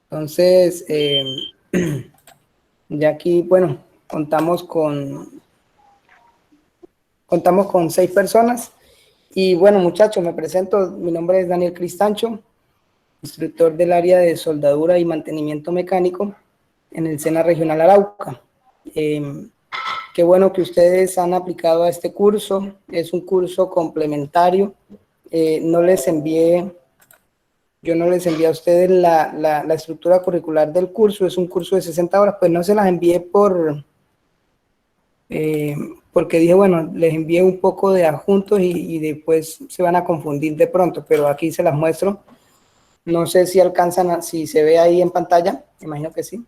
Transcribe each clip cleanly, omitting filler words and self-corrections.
Entonces, ya aquí, bueno, contamos con 6 personas. Y bueno, muchachos, me presento. Mi nombre es Daniel Cristancho, instructor del área de soldadura y mantenimiento mecánico en el SENA Regional Arauca. Qué bueno que ustedes han aplicado a este curso. Es un curso complementario. No les envié Yo no les envié a ustedes la estructura curricular del curso. Es un curso de 60 horas, pues no se las envié eh, porque dije, bueno, les envié un poco de adjuntos y después se van a confundir de pronto, pero aquí se las muestro. No sé si alcanzan, si se ve ahí en pantalla, imagino que sí.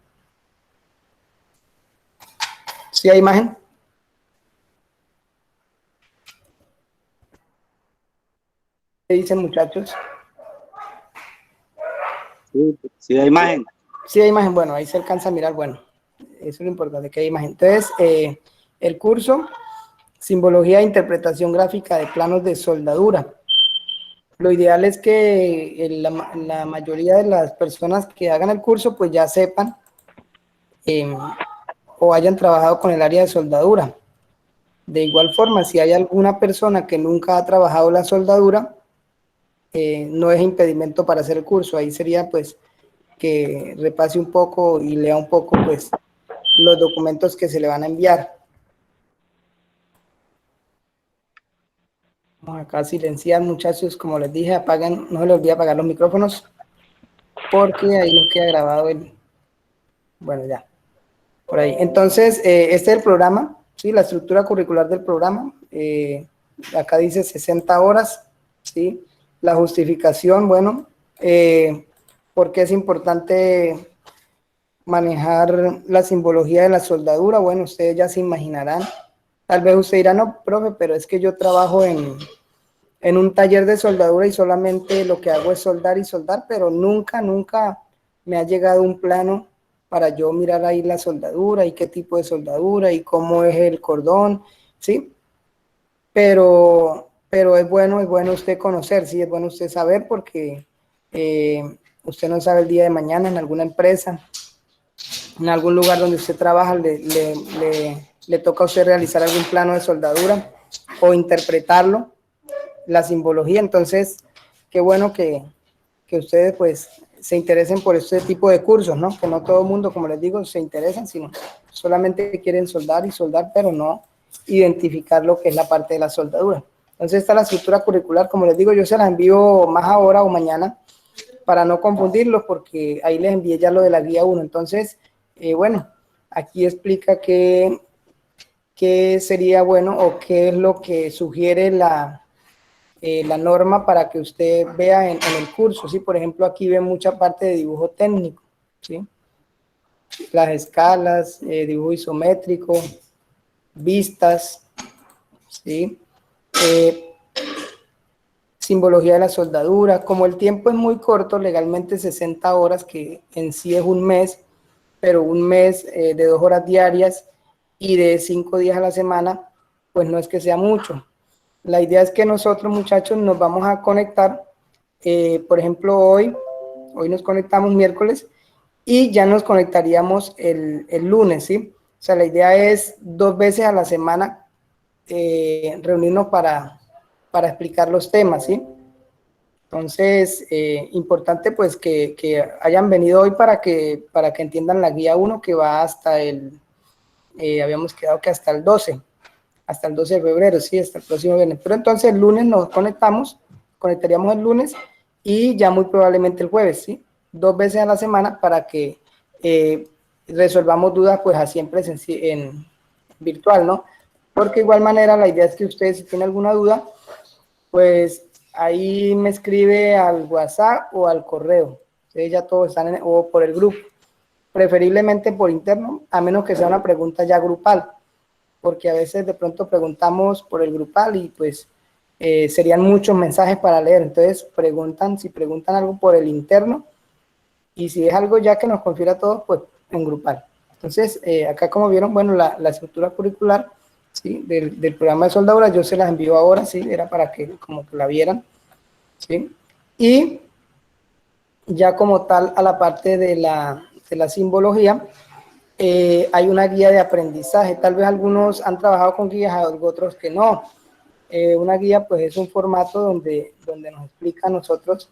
¿Sí hay imagen? ¿Qué dicen, muchachos? Sí, sí, hay imagen. Sí hay imagen, bueno, ahí se alcanza a mirar, bueno, eso es lo importante, que hay imagen. Entonces, el curso, Simbología e Interpretación Gráfica de Planos de Soldadura. Lo ideal es que la mayoría de las personas que hagan el curso pues ya sepan o hayan trabajado con el área de soldadura. De igual forma, si hay alguna persona que nunca ha trabajado la soldadura, no es impedimento para hacer el curso. Ahí sería pues que repase un poco y lea un poco pues los documentos que se le van a enviar. Vamos acá a silenciar, muchachos, como les dije, apaguen, no se les olvide apagar los micrófonos porque ahí nos queda grabado el... Bueno, ya. Por ahí. Entonces, este es el programa, ¿sí? La estructura curricular del programa. Acá dice 60 horas, ¿sí? La justificación, bueno, ¿por qué es importante manejar la simbología de la soldadura? Bueno, ustedes ya se imaginarán. Tal vez usted dirá, no, profe, pero es que yo trabajo en un taller de soldadura y solamente lo que hago es soldar y soldar, pero nunca me ha llegado un plano para yo mirar ahí la soldadura y qué tipo de soldadura y cómo es el cordón, ¿sí? Pero es bueno usted conocer, sí, es bueno usted saber porque usted no sabe el día de mañana en alguna empresa, en algún lugar donde usted trabaja, le toca a usted realizar algún plano de soldadura o interpretarlo, la simbología. Entonces, qué bueno que ustedes pues se interesen por este tipo de cursos, ¿no? Que no todo el mundo, como les digo, se interesan, sino solamente quieren soldar y soldar, pero no identificar lo que es la parte de la soldadura. Entonces, esta es la estructura curricular. Como les digo, yo se la envío más ahora o mañana para no confundirlos, porque ahí les envié ya lo de la guía 1. Entonces, bueno, aquí explica qué sería bueno o qué es lo que sugiere la norma para que usted vea en el curso, ¿sí? Por ejemplo, aquí ve mucha parte de dibujo técnico, ¿sí? Las escalas, dibujo isométrico, vistas, ¿sí? Eh, Simbología de la soldadura. Como el tiempo es muy corto, legalmente 60 horas, que en sí es un mes, pero un mes de 2 horas diarias y de 5 días a la semana, pues no es que sea mucho. La idea es que nosotros, muchachos, nos vamos a conectar, por ejemplo, hoy nos conectamos miércoles y ya nos conectaríamos el lunes, ¿sí? O sea, la idea es 2 veces a la semana reunirnos para explicar los temas, ¿sí? Entonces, importante pues que hayan venido hoy para que entiendan la guía 1 que va hasta habíamos quedado que hasta el 12 de febrero, sí, hasta el próximo viernes. Pero entonces el lunes nos conectaríamos el lunes y ya muy probablemente el jueves, ¿sí? 2 veces a la semana para que resolvamos dudas pues así en virtual, ¿no? Porque de igual manera la idea es que ustedes si tienen alguna duda, pues ahí me escribe al WhatsApp o al correo. Ustedes ya todos están o por el grupo, preferiblemente por interno, a menos que sea una pregunta ya grupal, porque a veces de pronto preguntamos por el grupal y pues serían muchos mensajes para leer. Entonces si preguntan algo por el interno y si es algo ya que nos confiere a todos, pues en grupal. Entonces, acá como vieron, bueno, la estructura curricular, ¿sí? Del programa de soldadura, yo se las envío ahora, ¿sí? Era para que como que la vieran, ¿sí? Y ya como tal a la parte de la simbología, hay una guía de aprendizaje. Tal vez algunos han trabajado con guías, otros que no. Una guía pues es un formato donde nos explica a nosotros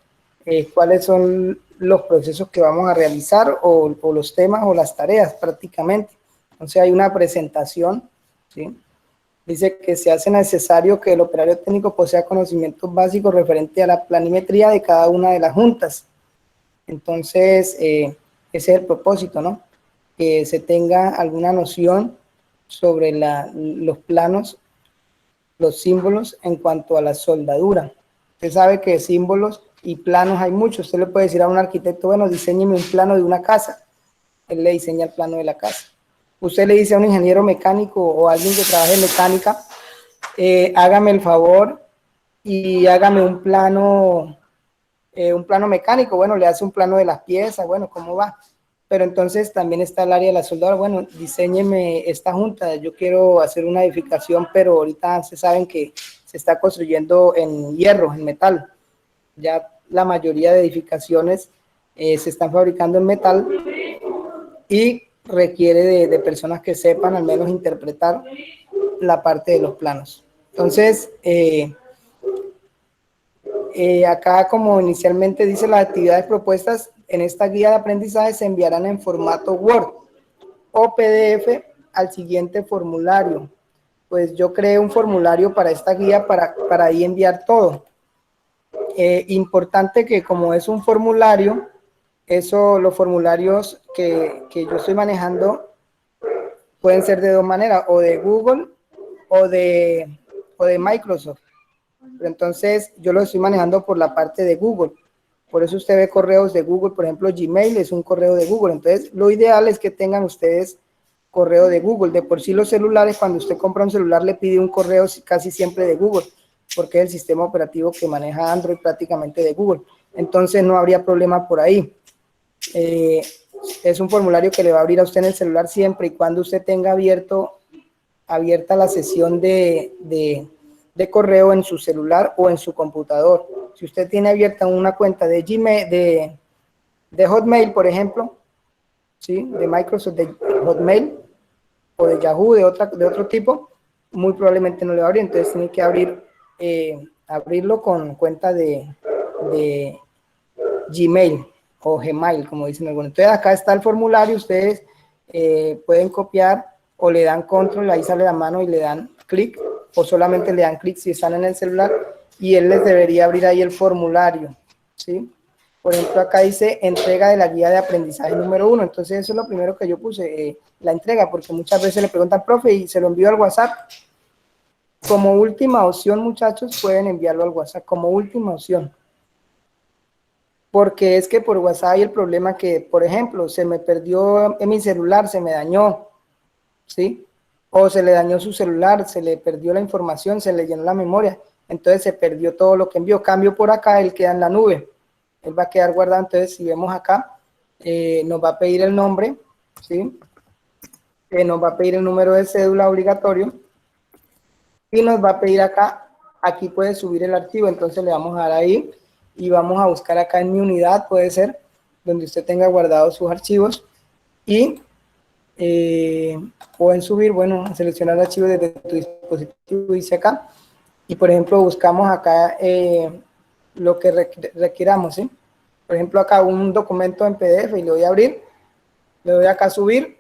cuáles son los procesos que vamos a realizar o los temas o las tareas prácticamente. Entonces hay una presentación, ¿sí? Dice que se hace necesario que el operario técnico posea conocimientos básicos referente a la planimetría de cada una de las juntas. Entonces, ese es el propósito, ¿no? Que se tenga alguna noción sobre los planos, los símbolos en cuanto a la soldadura. Usted sabe que símbolos y planos hay muchos. Usted le puede decir a un arquitecto, bueno, diseñeme un plano de una casa. Él le diseña el plano de la casa. Usted le dice a un ingeniero mecánico o a alguien que trabaje en mecánica, hágame el favor y hágame un plano mecánico. Bueno, le hace un plano de las piezas, bueno, ¿cómo va? Pero entonces también está el área de la soldadura. Bueno, diseñeme esta junta, yo quiero hacer una edificación, pero ahorita se saben que se está construyendo en hierro, en metal. Ya la mayoría de edificaciones se están fabricando en metal y requiere de personas que sepan al menos interpretar la parte de los planos. Entonces, acá como inicialmente dice, las actividades propuestas en esta guía de aprendizaje se enviarán en formato Word o PDF al siguiente formulario. Pues yo creé un formulario para esta guía para ahí enviar todo. Importante que como es un formulario, los formularios que yo estoy manejando pueden ser de dos maneras, o de Google o de Microsoft. Pero entonces yo lo estoy manejando por la parte de Google. Por eso usted ve correos de Google, por ejemplo, Gmail es un correo de Google. Entonces, lo ideal es que tengan ustedes correo de Google. De por sí los celulares, cuando usted compra un celular, le pide un correo casi siempre de Google, porque es el sistema operativo que maneja Android prácticamente de Google. Entonces, no habría problema por ahí. Es un formulario que le va a abrir a usted en el celular siempre y cuando usted tenga abierta la sesión de correo en su celular o en su computador. Si usted tiene abierta una cuenta de Gmail, de Hotmail, por ejemplo, ¿sí? De Microsoft, de Hotmail o de Yahoo, de otro tipo, muy probablemente no le va a abrir. Entonces tiene que abrirlo con cuenta de Gmail o Gmail, como dicen algunos. Entonces acá está el formulario, ustedes pueden copiar o le dan control, ahí sale la mano y le dan clic, o solamente le dan clic si están en el celular y él les debería abrir ahí el formulario, ¿sí? Por ejemplo, acá dice entrega de la guía de aprendizaje número 1. Entonces eso es lo primero que yo puse, la entrega, porque muchas veces le preguntan, profe, y se lo envío al WhatsApp. Como última opción, muchachos, pueden enviarlo al WhatsApp como última opción. Porque es que por WhatsApp hay el problema que, por ejemplo, se me perdió en mi celular, se me dañó, ¿sí? O se le dañó su celular, se le perdió la información, se le llenó la memoria, entonces se perdió todo lo que envió. Cambio por acá, él queda en la nube, él va a quedar guardado. Entonces, si vemos acá, nos va a pedir el nombre, ¿sí? Nos va a pedir el número de cédula obligatorio y nos va a pedir acá, aquí puede subir el archivo. Entonces le vamos a dar ahí y vamos a buscar acá en mi unidad, puede ser, donde usted tenga guardados sus archivos y pueden subir, bueno, seleccionar archivos desde tu dispositivo, dice acá, y por ejemplo buscamos acá lo que requiramos, ¿sí? Por ejemplo acá un documento en PDF y le voy a abrir, le doy acá a subir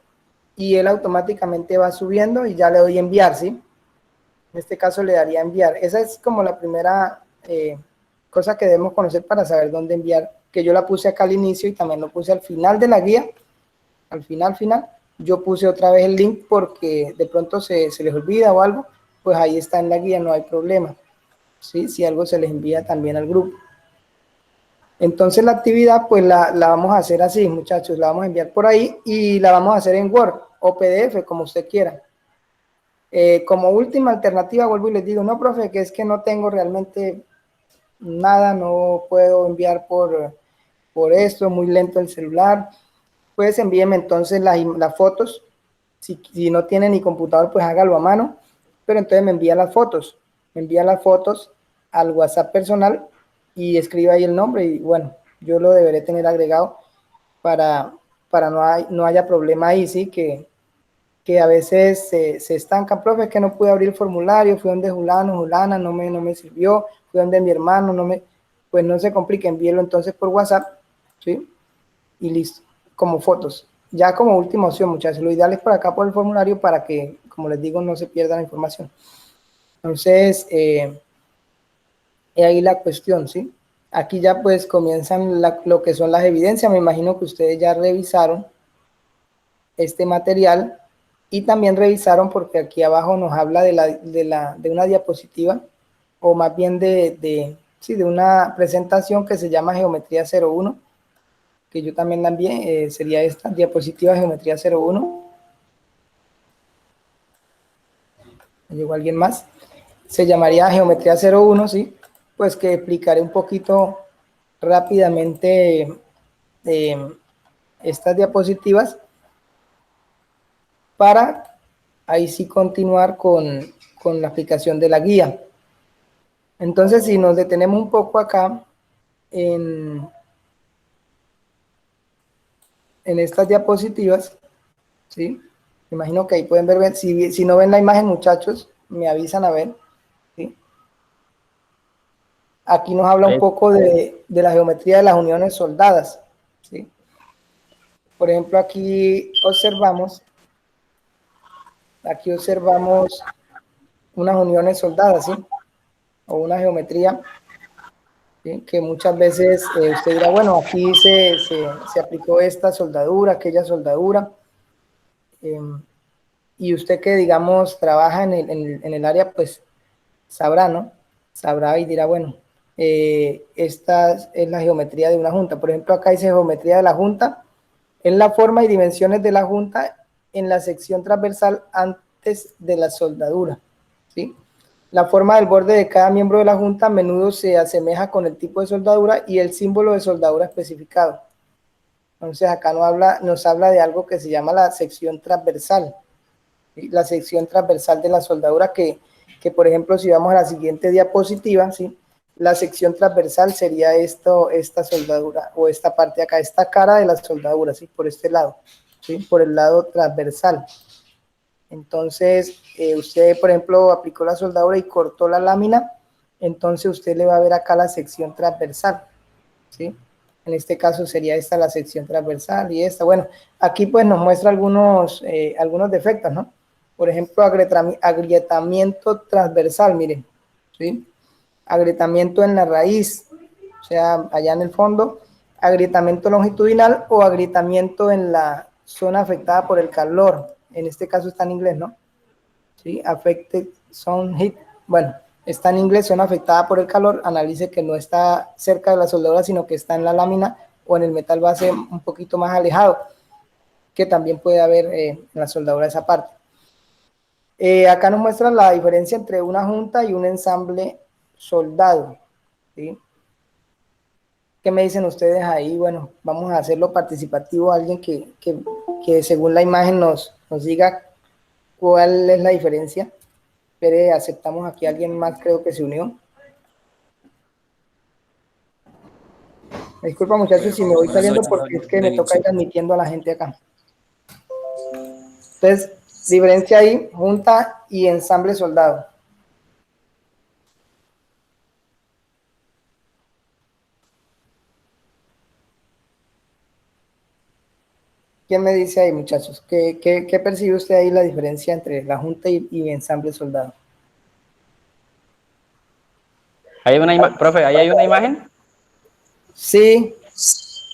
y él automáticamente va subiendo y ya le doy enviar, ¿sí? En este caso le daría enviar. Esa es como la primera cosa que debemos conocer para saber dónde enviar, que yo la puse acá al inicio y también lo puse al final de la guía, al final, yo puse otra vez el link porque de pronto se les olvida o algo, pues ahí está en la guía, no hay problema, ¿sí? Si algo se les envía también al grupo. Entonces la actividad pues la vamos a hacer así, muchachos, la vamos a enviar por ahí y la vamos a hacer en Word o PDF, como usted quiera. Como última alternativa, vuelvo y les digo, no, profe, que es que no tengo realmente nada, no puedo enviar por esto, muy lento el celular. Pues envíeme entonces las fotos. Si no tiene ni computador, pues hágalo a mano. Pero entonces me envía las fotos. Me envía las fotos al WhatsApp personal y escriba ahí el nombre. Y bueno, yo lo deberé tener agregado para, no haya problema ahí, ¿sí? Que a veces se estancan, profe, que no pude abrir el formulario, fui donde Julano, Julana, no me sirvió, fui donde mi hermano, pues no se complique, envíelo entonces por WhatsApp, ¿sí? Y listo, como fotos. Ya como última opción, muchachos, lo ideal es por acá por el formulario para que, como les digo, no se pierda la información. Entonces, ahí la cuestión, ¿sí? Aquí ya pues comienzan lo que son las evidencias, me imagino que ustedes ya revisaron este material y también revisaron porque aquí abajo nos habla de una diapositiva o más bien sí, de una presentación que se llama Geometría 01, que yo también la envié, sería esta diapositiva Geometría 01. ¿Llegó alguien más? Se llamaría Geometría 01, ¿sí? Pues que explicaré un poquito rápidamente estas diapositivas para ahí sí continuar con la aplicación de la guía. Entonces, si nos detenemos un poco acá en estas diapositivas, ¿sí? Me imagino que ahí pueden ver, si no ven la imagen, muchachos, me avisan a ver, ¿sí? Aquí nos habla un poco de la geometría de las uniones soldadas, ¿sí? Por ejemplo, aquí observamos unas uniones soldadas, ¿sí? O una geometría, ¿sí? Que muchas veces usted dirá, bueno, aquí se aplicó esta soldadura, aquella soldadura, y usted que, digamos, trabaja en el área, pues sabrá, ¿no? Sabrá y dirá, bueno, esta es la geometría de una junta. Por ejemplo, acá dice geometría de la junta, es la forma y dimensiones de la junta en la sección transversal antes de la soldadura, ¿sí? La forma del borde de cada miembro de la junta a menudo se asemeja con el tipo de soldadura y el símbolo de soldadura especificado. Entonces acá nos habla de algo que se llama la sección transversal, ¿sí? La sección transversal de la soldadura que, por ejemplo, si vamos a la siguiente diapositiva, ¿sí? La sección transversal sería esta soldadura o esta parte de acá, esta cara de la soldadura, ¿sí? Por este lado, ¿sí? Por el lado transversal. Entonces, usted, por ejemplo, aplicó la soldadura y cortó la lámina, entonces usted le va a ver acá la sección transversal, ¿sí? En este caso sería esta la sección transversal y esta. Bueno, aquí pues nos muestra algunos defectos, ¿no? Por ejemplo, agrietamiento transversal, miren, ¿sí? Agrietamiento en la raíz, o sea, allá en el fondo, agrietamiento longitudinal o agrietamiento en la zona afectada por el calor. En este caso está en inglés, ¿no? ¿Sí? Affected zone heat. Bueno, está en inglés, zona afectada por el calor. Analice que no está cerca de la soldadura, sino que está en la lámina o en el metal base un poquito más alejado, que también puede haber en la soldadura esa parte. Acá nos muestra la diferencia entre una junta y un ensamble soldado, ¿sí? ¿Qué me dicen ustedes ahí? Bueno, vamos a hacerlo participativo, alguien que según la imagen nos diga cuál es la diferencia. Espere, aceptamos aquí a alguien más, creo que se unió. Disculpa muchachos si me voy Buenas saliendo noches, porque es que me toca Davidson. ir admitiendo a la gente acá. Entonces, diferencia ahí, junta y ensamble soldado. ¿Quién me dice ahí, muchachos? ¿Qué percibe usted ahí la diferencia entre la junta y ensamble soldado? Profe, ahí hay una imagen. Sí.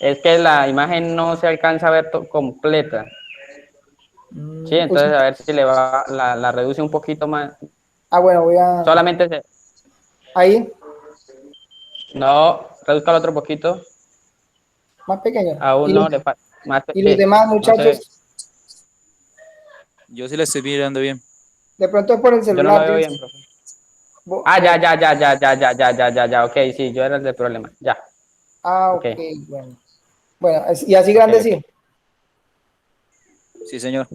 Es que la imagen no se alcanza a ver completa. Sí, entonces a ver si le va, la reduce un poquito más. Bueno, voy a... Solamente se... Ahí. No, reduzca el otro poquito. Más pequeño. Aún no le falta. ¿Y los Sí, demás no sé. muchachos? Yo sí la estoy mirando bien. De pronto es por el Yo no lo celular, veo bien, Jason. profe. Ah, ya. Ok, sí, yo era el del problema. Ya. Ok. Ok, bueno. Bueno, y así Ok, grande ok. sí. Sí, señor.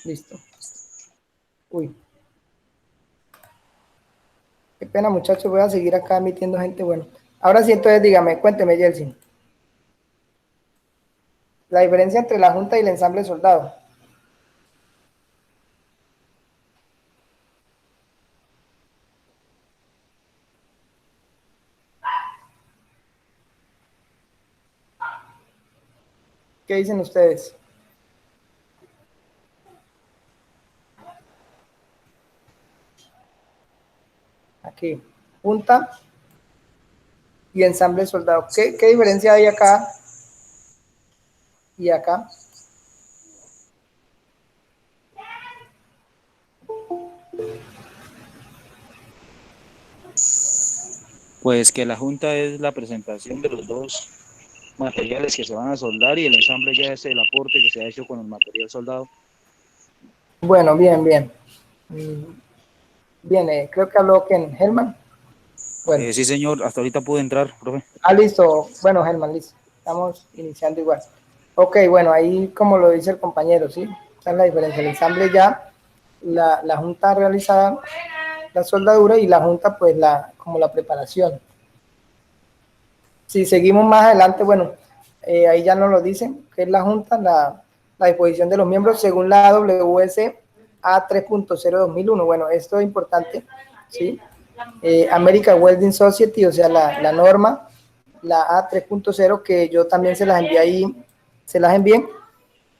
Listo. Uy, qué pena muchachos, voy a seguir acá admitiendo gente. Bueno, ahora sí, entonces dígame, cuénteme, Jelsin. La diferencia entre la junta y el ensamble soldado. ¿Qué dicen ustedes? Aquí, junta y ensamble soldado. ¿Qué diferencia hay acá y acá? Pues que la junta es la presentación de los dos materiales que se van a soldar y el ensamble ya es el aporte que se ha hecho con el material soldado. Bueno, bien, bien. Bien, creo que habló Ken Helman. Bueno. Sí, señor, hasta ahorita pude entrar, profe. Listo. Bueno, Helman, listo. Estamos iniciando igual. Ok, bueno, ahí como lo dice el compañero, ¿sí? Esa es la diferencia. El ensamble ya, la junta realizada, la soldadura, y la junta, pues, como la preparación. Si seguimos más adelante, bueno, ahí ya nos lo dicen, que es la junta, la disposición de los miembros según la AWS A3.0-2001. Bueno, esto es importante, ¿sí? American Welding Society, o sea, la norma, la A3.0, que yo también se las envié ahí,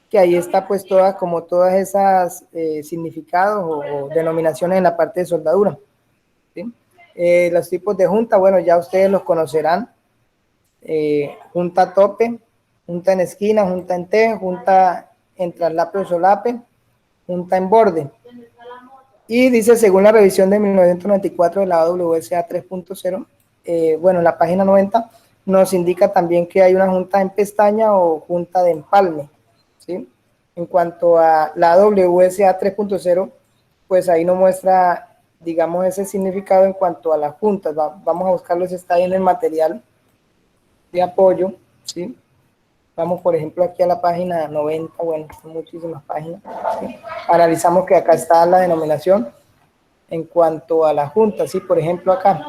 que ahí está pues todas esas significados o denominaciones en la parte de soldadura, ¿sí? Los tipos de junta, bueno, ya ustedes los conocerán. Junta tope, junta en esquina, junta en T, junta en traslape o solape, junta en borde. Y dice, según la revisión de 1994 de la AWSA 3.0, bueno, en la página 90 nos indica también que hay una junta en pestaña o junta de empalme, ¿sí? En cuanto a la AWSA 3.0, pues ahí nos muestra, digamos, ese significado en cuanto a las juntas. Vamos a buscarlo, si está ahí en el material de apoyo, ¿sí? Vamos, por ejemplo, aquí a la página 90, bueno, son muchísimas páginas, ¿sí? Analizamos que acá está la denominación en cuanto a la junta, ¿sí? Por ejemplo, acá,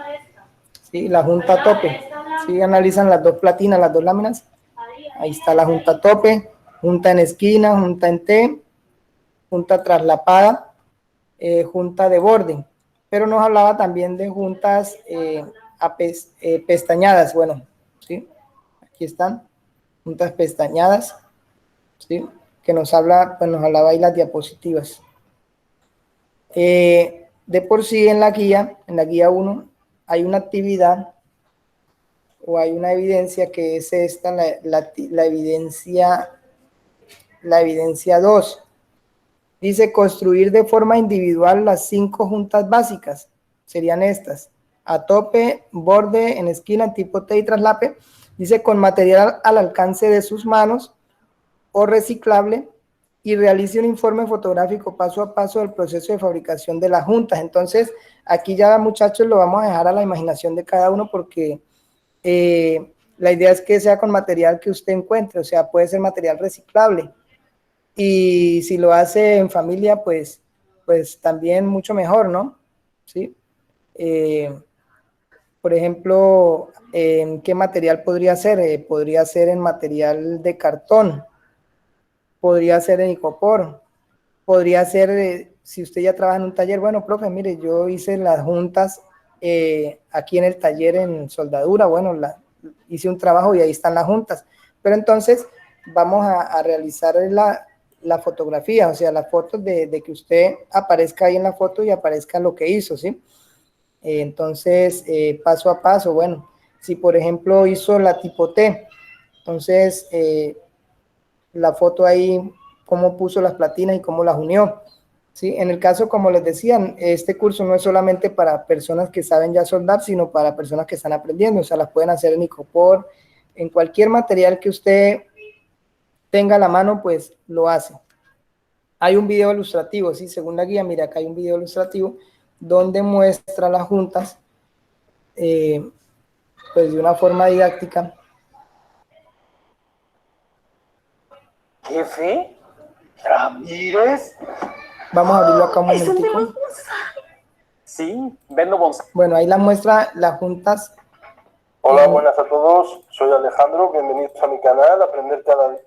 ¿sí? La junta tope, ¿sí? Analizan las dos platinas, las dos láminas, ahí está la junta tope, junta en esquina, junta en T, junta traslapada, junta de borde, pero nos hablaba también de juntas pestañadas, bueno, ¿sí? Aquí están, juntas pestañadas, ¿sí? Que nos hablaba ahí las diapositivas. De por sí en la guía 1, hay una actividad o hay una evidencia que es esta, la evidencia 2. Dice construir de forma individual las 5 juntas básicas. Serían estas: a tope, borde, en esquina, tipo T y traslape. Dice con material al alcance de sus manos o reciclable, y realice un informe fotográfico paso a paso del proceso de fabricación de las juntas. Entonces, aquí ya, muchachos, lo vamos a dejar a la imaginación de cada uno, porque la idea es que sea con material que usted encuentre, o sea, puede ser material reciclable. Y si lo hace en familia, pues también mucho mejor, ¿no? ¿Sí? Por ejemplo, ¿en qué material podría ser? Podría ser en material de cartón, podría ser en icopor, podría ser, si usted ya trabaja en un taller, bueno, profe, mire, yo hice las juntas aquí en el taller en soldadura, bueno, hice un trabajo y ahí están las juntas, pero entonces vamos a realizar la fotografía, o sea, las fotos de que usted aparezca ahí en la foto y aparezca lo que hizo, ¿sí? Entonces, paso a paso, bueno, si por ejemplo hizo la tipo T, entonces la foto ahí, cómo puso las platinas y cómo las unió, ¿sí? En el caso, como les decían, este curso no es solamente para personas que saben ya soldar, sino para personas que están aprendiendo, o sea, las pueden hacer en icopor, en cualquier material que usted tenga a la mano, pues lo hace. Hay un video ilustrativo, ¿sí? Según la guía, mira, acá hay un video ilustrativo donde muestra las juntas, pues de una forma didáctica. Jefe, Ramírez. Vamos a abrirlo acá un momentico. Sí, vendo bonsai. Bueno, ahí la muestra las juntas. Hola, buenas a todos. Soy Alejandro. Bienvenidos a mi canal, Aprender cada día.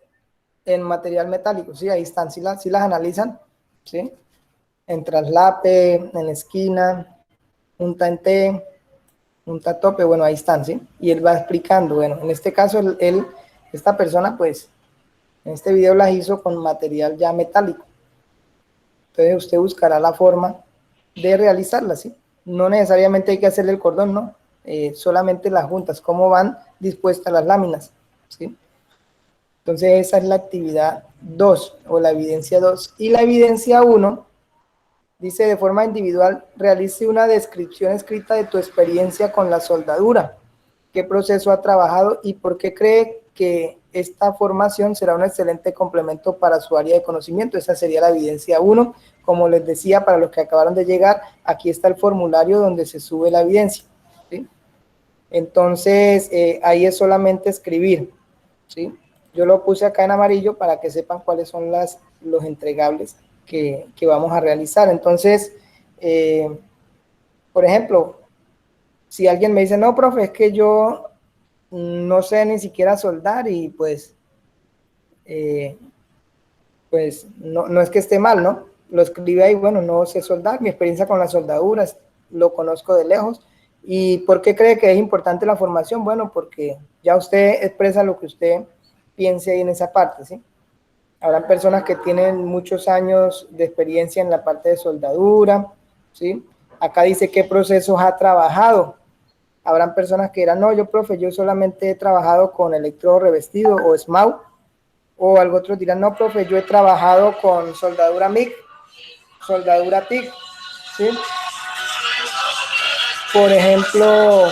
en material metálico, sí, ahí están, sí las analizan, sí, en traslape, en esquina, junta en T, junta a tope, bueno, ahí están, sí, y él va explicando, bueno, en este caso, esta persona, pues, en este video las hizo con material ya metálico, entonces usted buscará la forma de realizarlas, sí, no necesariamente hay que hacerle el cordón, no, solamente las juntas, cómo van dispuestas las láminas, sí. Entonces esa es la actividad 2 o la evidencia 2. Y la evidencia 1 dice: de forma individual, realice una descripción escrita de tu experiencia con la soldadura. ¿Qué proceso ha trabajado y por qué cree que esta formación será un excelente complemento para su área de conocimiento? Esa sería la evidencia 1. Como les decía, para los que acabaron de llegar, aquí está el formulario donde se sube la evidencia, ¿sí? Entonces, ahí es solamente escribir, ¿sí? Yo lo puse acá en amarillo para que sepan cuáles son los entregables que vamos a realizar. Entonces, por ejemplo, si alguien me dice, no, profe, es que yo no sé ni siquiera soldar y pues no es que esté mal, ¿no? Lo escribe ahí, bueno, no sé soldar, mi experiencia con las soldaduras, lo conozco de lejos. ¿Y por qué cree que es importante la formación? Bueno, porque ya usted expresa lo que usted piense ahí en esa parte, ¿sí? Habrán personas que tienen muchos años de experiencia en la parte de soldadura, ¿sí? Acá dice qué procesos ha trabajado. Habrán personas que dirán, no, yo, profe, yo solamente he trabajado con electrodo revestido o SMAU, o algo otros dirán, no, profe, yo he trabajado con soldadura MIG, soldadura TIG, ¿sí? Por ejemplo,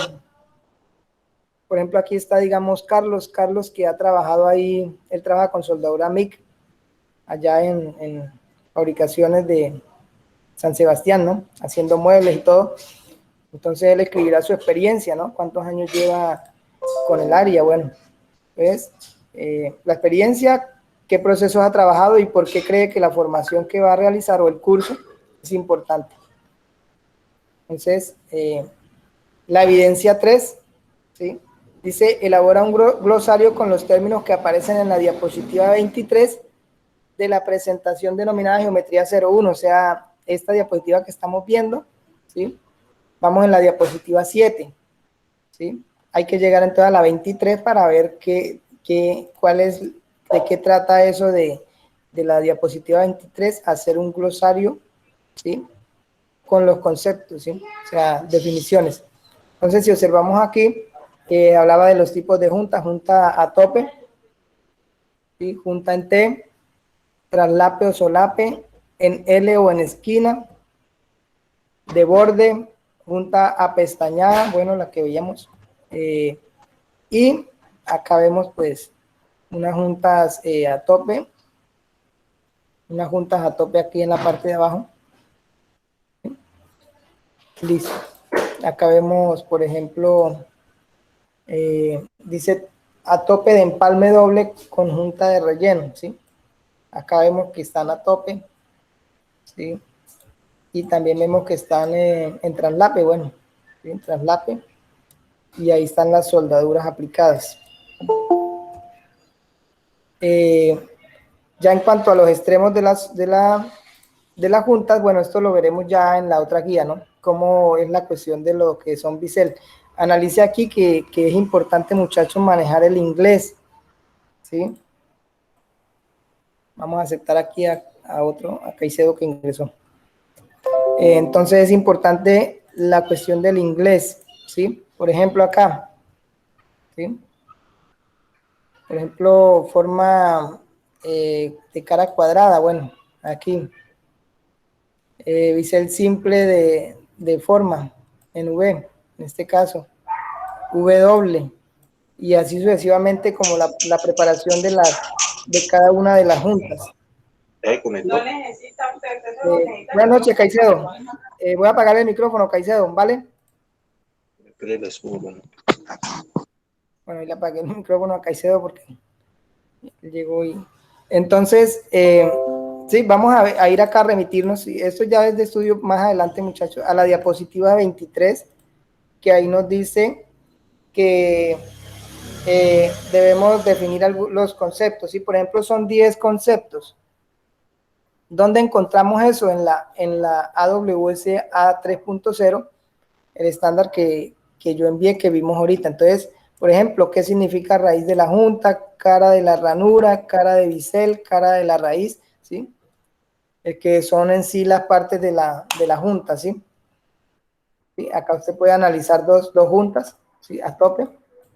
aquí está, digamos, Carlos que ha trabajado ahí, él trabaja con soldadura MIG, allá en fabricaciones de San Sebastián, ¿no? Haciendo muebles y todo. Entonces él escribirá su experiencia, ¿no? ¿Cuántos años lleva con el área? Bueno, pues la experiencia, qué procesos ha trabajado y por qué cree que la formación que va a realizar o el curso es importante. Entonces, la evidencia 3, ¿sí? Dice, elabora un glosario con los términos que aparecen en la diapositiva 23 de la presentación denominada Geometría 01, o sea, esta diapositiva que estamos viendo, ¿sí? Vamos en la diapositiva 7, ¿sí? Hay que llegar entonces a la 23 para ver cuál es, de qué trata eso de la diapositiva 23, hacer un glosario, ¿sí? Con los conceptos, ¿sí? O sea, definiciones. Entonces, si observamos aquí, hablaba de los tipos de junta a tope, ¿sí? Junta en T, traslape o solape, en L o en esquina, de borde, junta apestañada, bueno, la que veíamos, y acá vemos pues unas juntas a tope, unas juntas a tope aquí en la parte de abajo. Listo. Acá vemos, por ejemplo, dice a tope de empalme doble con junta de relleno, ¿sí? Acá vemos que están a tope, ¿sí? Y también vemos que están en traslape, bueno, ¿sí? En traslape, y ahí están las soldaduras aplicadas. Ya en cuanto a los extremos de las juntas, bueno, esto lo veremos ya en la otra guía, ¿no? Cómo es la cuestión de lo que son bisel. Analice aquí que es importante, muchachos, manejar el inglés, ¿sí? Vamos a aceptar aquí a Caicedo que ingresó. Entonces es importante la cuestión del inglés, ¿sí? Por ejemplo, acá, ¿sí? Por ejemplo, forma de cara cuadrada, bueno, aquí. Bisel simple de forma, en V, en este caso, V doble, y así sucesivamente como la preparación de cada una de las juntas. No necesita usted, Buenas noches, Caicedo. Voy a apagar el micrófono, Caicedo, ¿vale? Bueno, y le apagué el micrófono a Caicedo porque llegó y... Entonces, sí, vamos a ir acá a remitirnos, y esto ya es de estudio más adelante, muchachos, a la diapositiva 23, que ahí nos dice que debemos definir los conceptos, ¿sí? Por ejemplo, son 10 conceptos. ¿Dónde encontramos eso? En la AWS A3.0, el estándar que yo envié, que vimos ahorita. Entonces, por ejemplo, ¿qué significa raíz de la junta, cara de la ranura, cara de bisel, cara de la raíz? ¿Sí? Que son en sí las partes de la junta, ¿sí? ¿Sí? Acá usted puede analizar dos juntas, ¿sí? A tope,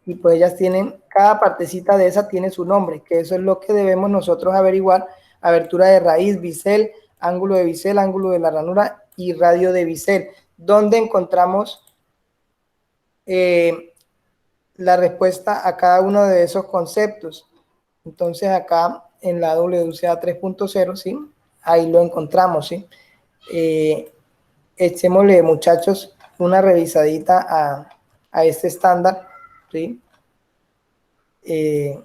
y pues ellas tienen, cada partecita de esa tiene su nombre, que eso es lo que debemos nosotros averiguar: abertura de raíz, bisel, ángulo de la ranura y radio de bisel. ¿Dónde encontramos la respuesta a cada uno de esos conceptos? Entonces acá en la WCA 3.0, ¿sí? Ahí lo encontramos, ¿sí? Echémosle, muchachos, una revisadita a este estándar, ¿sí? El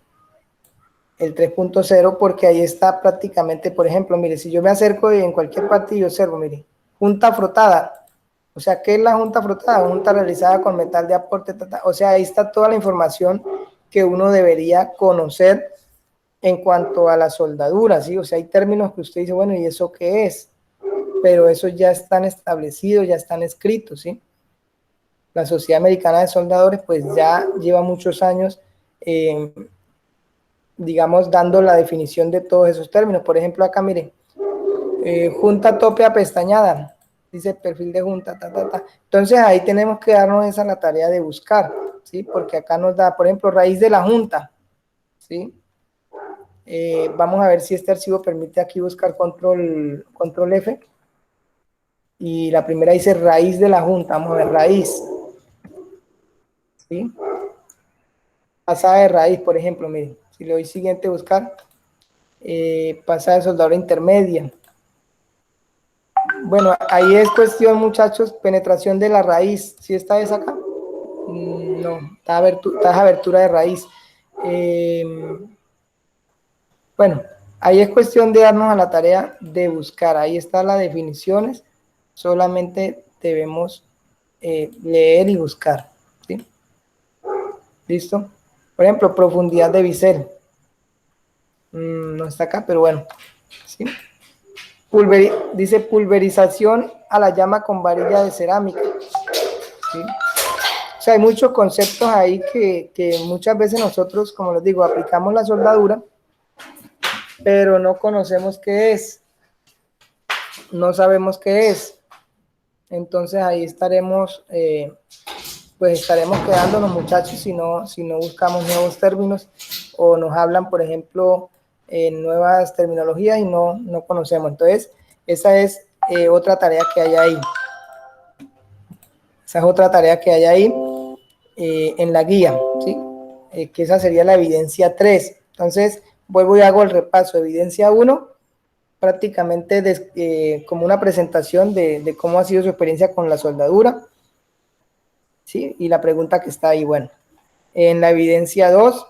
3.0, porque ahí está prácticamente, por ejemplo, mire, si yo me acerco y en cualquier parte yo observo, mire, junta frotada. O sea, ¿qué es la junta frotada? Junta realizada con metal de aporte, o sea, ahí está toda la información que uno debería conocer en cuanto a la soldadura, ¿sí? O sea, hay términos que usted dice, bueno, ¿y eso qué es? Pero esos ya están establecidos, ya están escritos, ¿sí? La Sociedad Americana de Soldadores, pues ya lleva muchos años, digamos, dando la definición de todos esos términos. Por ejemplo, acá, miren, junta tope apestañada, dice perfil de junta, Entonces ahí tenemos que darnos esa la tarea de buscar, ¿sí? Porque acá nos da, por ejemplo, raíz de la junta, ¿sí? Vamos a ver si este archivo permite aquí buscar control F. Y la primera dice raíz de la junta. Vamos a ver, raíz. ¿Sí? Pasada de raíz, por ejemplo, miren. Si le doy siguiente, buscar. Pasada de soldadura intermedia. Bueno, ahí es cuestión, muchachos, penetración de la raíz. ¿Sí está esa acá? No, está abertura de raíz. Bueno, ahí es cuestión de darnos a la tarea de buscar. Ahí están las definiciones. Solamente debemos leer y buscar, ¿sí? ¿Listo? Por ejemplo, profundidad de bisel. No está acá, pero bueno, ¿sí? Dice pulverización a la llama con varilla de cerámica, ¿sí? O sea, hay muchos conceptos ahí que muchas veces nosotros, como les digo, aplicamos la soldadura, pero no conocemos qué es, no sabemos qué es. Entonces ahí estaremos, pues estaremos quedándonos, muchachos, si no buscamos nuevos términos o nos hablan, por ejemplo, nuevas terminologías y no conocemos. Entonces, esa es otra tarea que hay ahí. Esa es otra tarea que hay ahí en la guía, ¿sí? Que esa sería la evidencia 3. Entonces, vuelvo y hago el repaso. Evidencia 1, prácticamente como una presentación de cómo ha sido su experiencia con la soldadura, ¿sí? Y la pregunta que está ahí, bueno. En la evidencia 2,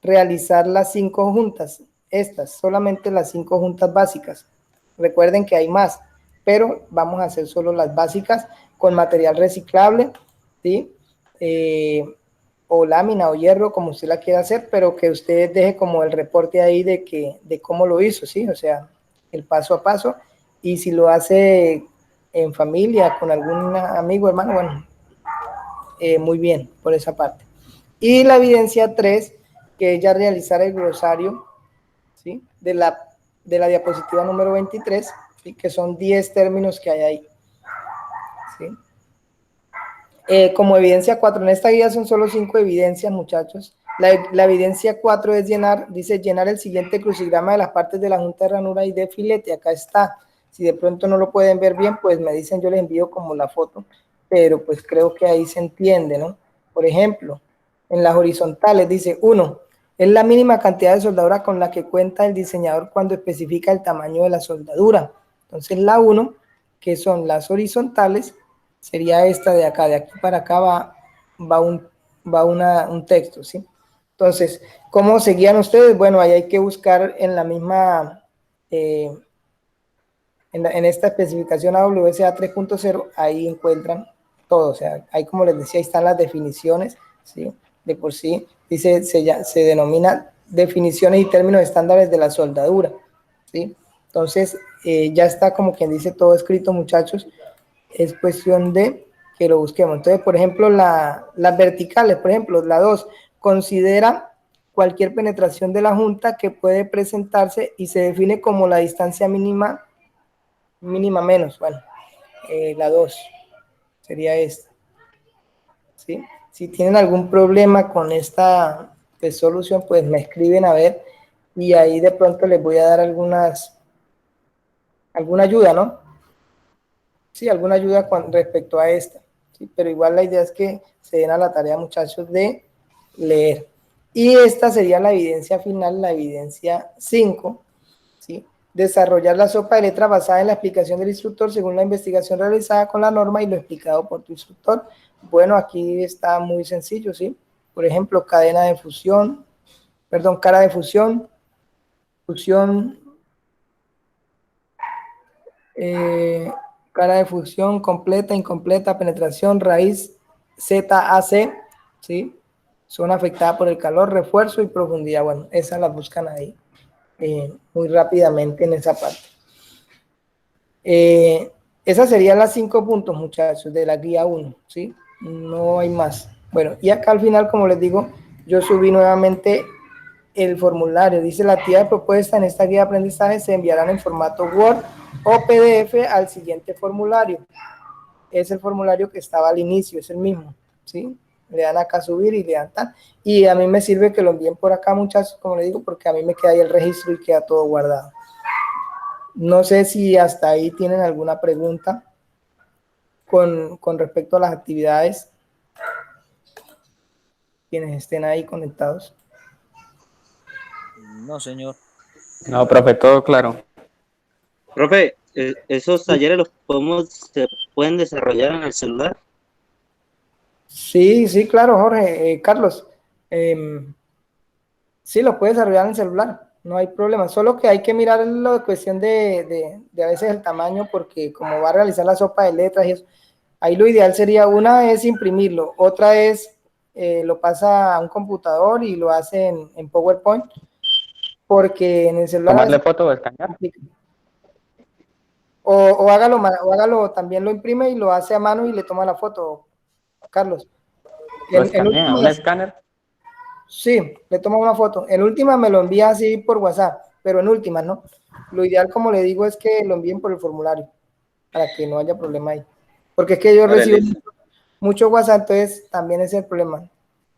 realizar las 5 juntas, solamente las 5 juntas básicas. Recuerden que hay más, pero vamos a hacer solo las básicas con material reciclable, ¿sí? O lámina o hierro, como usted la quiera hacer, pero que usted deje como el reporte ahí de cómo lo hizo, ¿sí? O sea, el paso a paso, y si lo hace en familia, con algún amigo, hermano, bueno, muy bien por esa parte. Y la evidencia 3, que es ya realizar el glosario, ¿sí? de la diapositiva número 23, ¿sí? Que son 10 términos que hay ahí, ¿sí? Como evidencia 4, en esta guía son solo 5 evidencias, muchachos. La evidencia 4 es llenar el siguiente crucigrama de las partes de la junta de ranura y de filete. Acá está. Si de pronto no lo pueden ver bien, pues me dicen, yo les envío como la foto, pero pues creo que ahí se entiende, ¿no? Por ejemplo, en las horizontales dice 1, es la mínima cantidad de soldadura con la que cuenta el diseñador cuando especifica el tamaño de la soldadura. Entonces la 1, que son las horizontales, sería esta de acá. De aquí para acá va un texto, ¿sí? Entonces, ¿cómo seguían ustedes? Bueno, ahí hay que buscar en la misma, en esta especificación AWS A3.0, ahí encuentran todo. O sea, ahí, como les decía, ahí están las definiciones, ¿sí? De por sí, Dice, se denomina definiciones y términos estándares de la soldadura, ¿sí? Entonces, ya está como quien dice todo escrito, muchachos. Es cuestión de que lo busquemos. Entonces, por ejemplo, las verticales, por ejemplo, la 2, considera cualquier penetración de la junta que puede presentarse y se define como la distancia mínima menos. Bueno, la 2 sería esta. ¿Sí? Si tienen algún problema con esta solución, pues me escriben a ver y ahí de pronto les voy a dar alguna ayuda, ¿no? Sí, alguna ayuda respecto a esta. ¿Sí? Pero igual la idea es que se den a la tarea, muchachos, de leer. Y esta sería la evidencia final, la evidencia 5, ¿sí? Desarrollar la sopa de letra basada en la explicación del instructor según la investigación realizada con la norma y lo explicado por tu instructor. Bueno, aquí está muy sencillo, ¿sí? Por ejemplo, cadena de fusión, perdón, cara de fusión, fusión, cara de fusión completa, incompleta, penetración, raíz, ZAC, ¿sí? Zona afectada por el calor, refuerzo y profundidad. Bueno, esas las buscan ahí muy rápidamente en esa parte. Esas serían las 5 puntos, muchachos, de la guía 1, ¿sí? No hay más. Bueno, y acá al final, como les digo, yo subí nuevamente el formulario. Dice, la actividad de propuesta en esta guía de aprendizaje se enviarán en formato Word o PDF al siguiente formulario. Es el formulario que estaba al inicio, es el mismo, ¿sí? Le dan acá subir y le dan tal. Y a mí me sirve que lo envíen por acá, muchachos, como les digo, porque a mí me queda ahí el registro y queda todo guardado. No sé si hasta ahí tienen alguna pregunta con respecto a las actividades, quienes estén ahí conectados. No, señor. No, profe, todo claro. Profe, ¿esos talleres se pueden desarrollar en el celular? Sí, sí, claro, Jorge, Carlos. Sí, lo puedes desarrollar en el celular, no hay problema. Solo que hay que mirar la cuestión de a veces el tamaño, porque como va a realizar la sopa de letras y eso, ahí lo ideal sería, una es imprimirlo, otra es lo pasa a un computador y lo hace en PowerPoint, porque en el celular a Tomarle veces foto o escanear. o hágalo, también lo imprime y lo hace a mano y le toma la foto, Carlos. Lo En escanea, un últimas, escáner. sí, le toma una foto. En última me lo envía así por WhatsApp, pero en última, ¿no? Lo ideal, como le digo, es que lo envíen por el formulario, para que no haya problema ahí. Porque es que yo Vale, recibo listo. mucho WhatsApp, entonces también ese es el problema.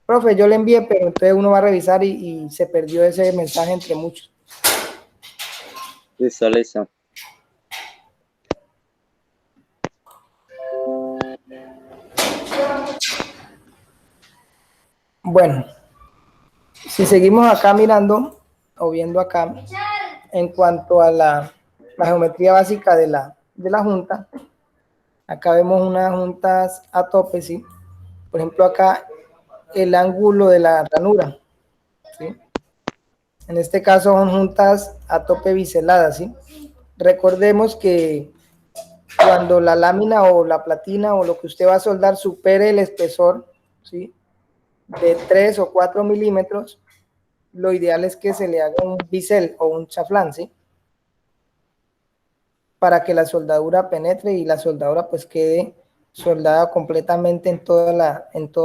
Profe, yo le envié, pero entonces uno va a revisar y se perdió ese mensaje entre muchos. Listo, listo. Bueno, si seguimos acá mirando o viendo acá, en cuanto a la geometría básica de la junta, acá vemos unas juntas a tope, ¿sí? Por ejemplo, acá el ángulo de la ranura, ¿sí? En este caso son juntas a tope biseladas, ¿sí? Recordemos que cuando la lámina o la platina o lo que usted va a soldar supere el espesor, ¿sí? De 3 o 4 milímetros, lo ideal es que se le haga un bisel o un chaflán, ¿sí? Para que la soldadura penetre y la soldadura pues quede soldada completamente en toda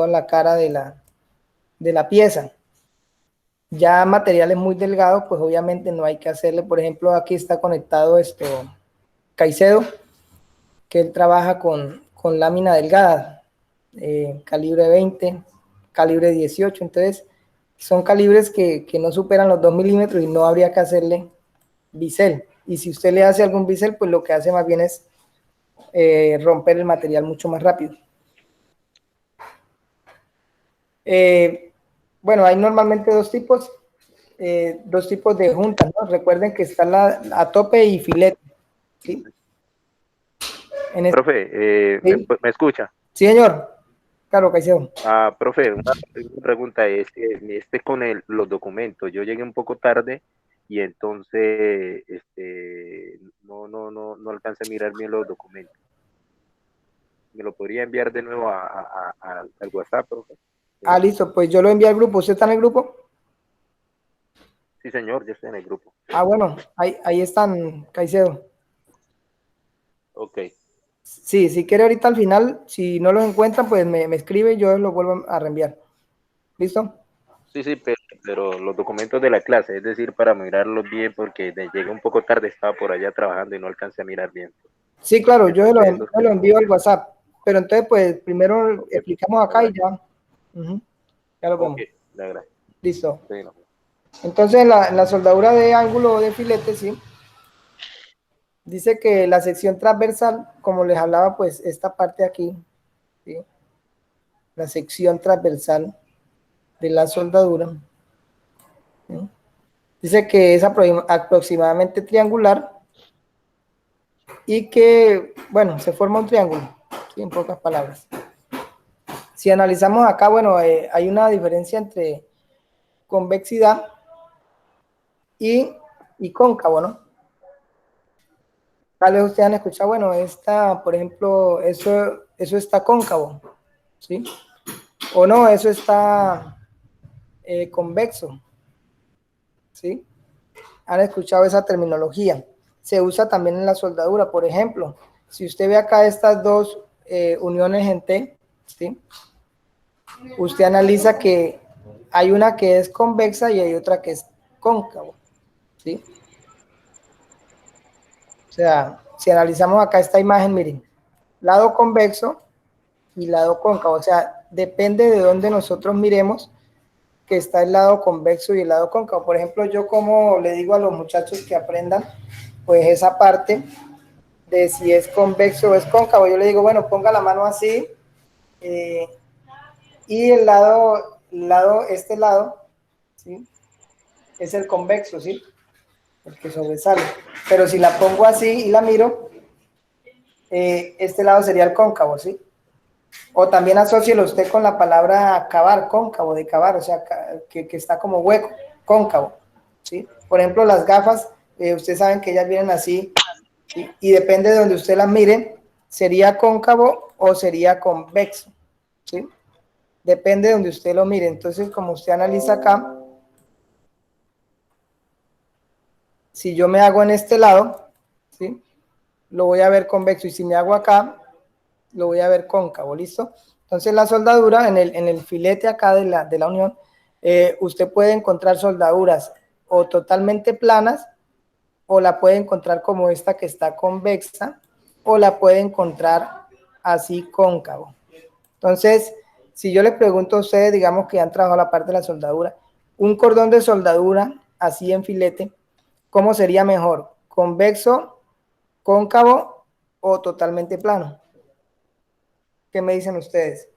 la cara de la pieza. Ya materiales muy delgados, pues obviamente no hay que hacerle. Por ejemplo, aquí está conectado Caicedo, que él trabaja con lámina delgada, calibre 20, calibre 18. Entonces, son calibres que no superan los 2 milímetros y no habría que hacerle bisel. Y si usted le hace algún bisel, pues lo que hace más bien es romper el material mucho más rápido. Bueno, hay normalmente dos tipos de juntas, ¿no? Recuerden que está a tope y filete, ¿sí? Profe, ¿sí? ¿me escucha? Sí, señor. Claro, Caicedo. Profe, una pregunta es que con los documentos, yo llegué un poco tarde y entonces no alcancé a mirar bien los documentos. ¿Me lo podría enviar de nuevo al WhatsApp, profe? Ah, listo, pues yo lo envié al grupo. ¿Usted está en el grupo? Sí, señor, yo estoy en el grupo. Ah, bueno, ahí están, Caicedo. Ok, Sí, si quiere ahorita al final, si no los encuentran, pues me escribe y yo los vuelvo a reenviar. ¿Listo? sí, sí, pero los documentos de la clase, es decir, para mirarlos bien, porque llegué un poco tarde, estaba por allá trabajando y no alcancé a mirar bien. Sí, claro, yo Entonces, esos se que lo no. envío al WhatsApp. Pero entonces, pues primero Ok, explicamos acá y gracias. ya. Ujú, ya lo Ok, vemos. le agradezco. Listo. Sí, no. Entonces, en la soldadura de ángulo o de filete, sí. Dice que la sección transversal, como les hablaba, pues esta parte aquí, ¿sí? La sección transversal de la soldadura, ¿sí? Dice que es aproximadamente triangular y que, bueno, se forma un triángulo, ¿sí? En pocas palabras. Si analizamos acá, bueno, hay una diferencia entre convexidad y cóncavo, ¿no? Tal vez ustedes han escuchado, bueno, esta, por ejemplo, eso está cóncavo, ¿sí? O no, eso está convexo, ¿sí? Han escuchado esa terminología. Se usa también en la soldadura, por ejemplo, si usted ve acá estas dos uniones en T, ¿sí? Usted analiza que hay una que es convexa y hay otra que es cóncavo, ¿sí? O sea, si analizamos acá esta imagen, miren, lado convexo y lado cóncavo, o sea, depende de dónde nosotros miremos que está el lado convexo y el lado cóncavo. Por ejemplo, yo como le digo a los muchachos que aprendan, pues esa parte de si es convexo o es cóncavo, yo le digo, bueno, ponga la mano así eh, y este lado, ¿sí? Es el convexo, ¿sí? El que sobresale. Pero si la pongo así y la miro, este lado sería el cóncavo, ¿sí? O también asócielo usted con la palabra cavar, cóncavo, de cavar, o sea, que está como hueco, cóncavo, ¿sí? Por ejemplo, las gafas, ustedes saben que ellas vienen así, ¿sí? Y depende de donde usted las mire, sería cóncavo o sería convexo, ¿sí? Depende de donde usted lo mire. Entonces, como usted analiza acá, si yo me hago en este lado, ¿sí? Lo voy a ver convexo, y si me hago acá, lo voy a ver cóncavo, ¿listo? Entonces la soldadura en el filete acá de la unión, usted puede encontrar soldaduras o totalmente planas, o la puede encontrar como esta que está convexa, o la puede encontrar así cóncavo. Entonces, si yo le pregunto a ustedes, digamos que han trabajado la parte de la soldadura, un cordón de soldadura así en filete, ¿cómo sería mejor? ¿Convexo, cóncavo o totalmente plano? ¿Qué me dicen ustedes?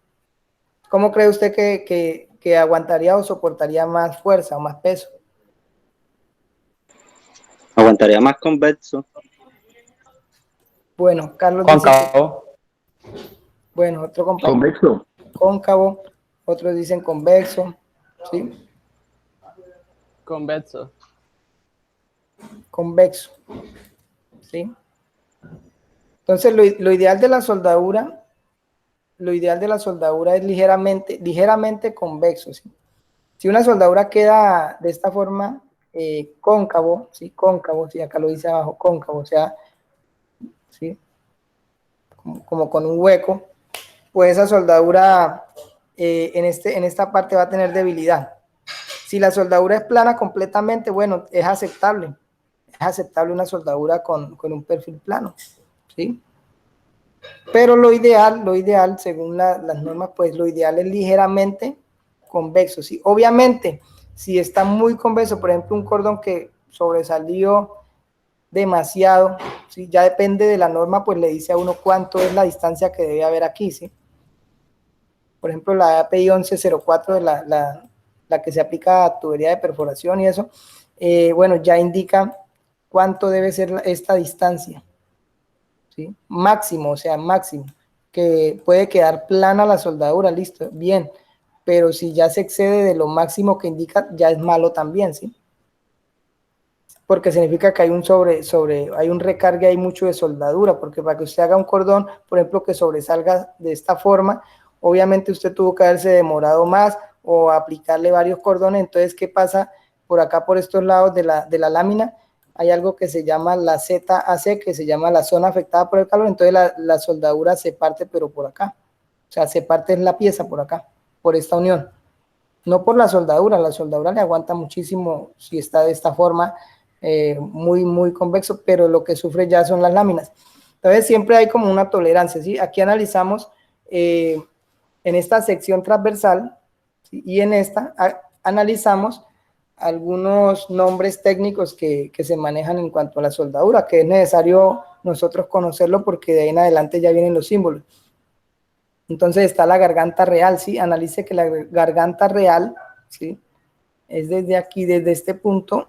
¿Cómo cree usted que aguantaría o soportaría más fuerza o más peso? Aguantaría más convexo. Bueno, Carlos dice que, Cóncavo. bueno, otro compañero, Convexo. cóncavo, otros dicen convexo, ¿sí? Convexo. Convexo, ¿sí? Entonces, lo ideal de la soldadura, es ligeramente convexo, ¿sí? Si una soldadura queda de esta forma, cóncavo, ¿sí? Cóncavo, ¿sí? Acá lo dice abajo, cóncavo, o sea, ¿sí? Como con un hueco, pues esa soldadura en esta parte va a tener debilidad. Si la soldadura es plana completamente, bueno, es aceptable. Es aceptable una soldadura con un perfil plano, ¿sí? Pero lo ideal, según las normas, pues lo ideal es ligeramente convexo, ¿sí? Obviamente, si está muy convexo, por ejemplo, un cordón que sobresalió demasiado, ¿sí? Ya depende de la norma, pues le dice a uno cuánto es la distancia que debe haber aquí, ¿sí? Por ejemplo, la API 1104, la que se aplica a tubería de perforación y eso, bueno, ya indica cuánto debe ser esta distancia, ¿sí? Máximo, o sea, máximo, que puede quedar plana la soldadura, listo, bien, pero si ya se excede de lo máximo que indica, ya es malo también, ¿sí? Porque significa que hay hay un recargue, hay mucho de soldadura, porque para que usted haga un cordón, por ejemplo, que sobresalga de esta forma, obviamente usted tuvo que haberse demorado más o aplicarle varios cordones. Entonces, ¿qué pasa? Por acá, por estos lados de la lámina, hay algo que se llama la ZAC, que se llama la zona afectada por el calor. Entonces la soldadura se parte, pero por acá. O sea, se parte la pieza por acá, por esta unión. No por la soldadura le aguanta muchísimo si está de esta forma, muy convexo, pero lo que sufre ya son las láminas. Entonces siempre hay como una tolerancia, ¿sí? Aquí analizamos en esta sección transversal, ¿sí? Y en esta analizamos algunos nombres técnicos que se manejan en cuanto a la soldadura, que es necesario nosotros conocerlo porque de ahí en adelante ya vienen los símbolos. Entonces está la garganta real, ¿sí? Analice que la garganta real, ¿sí? Es desde aquí, desde este punto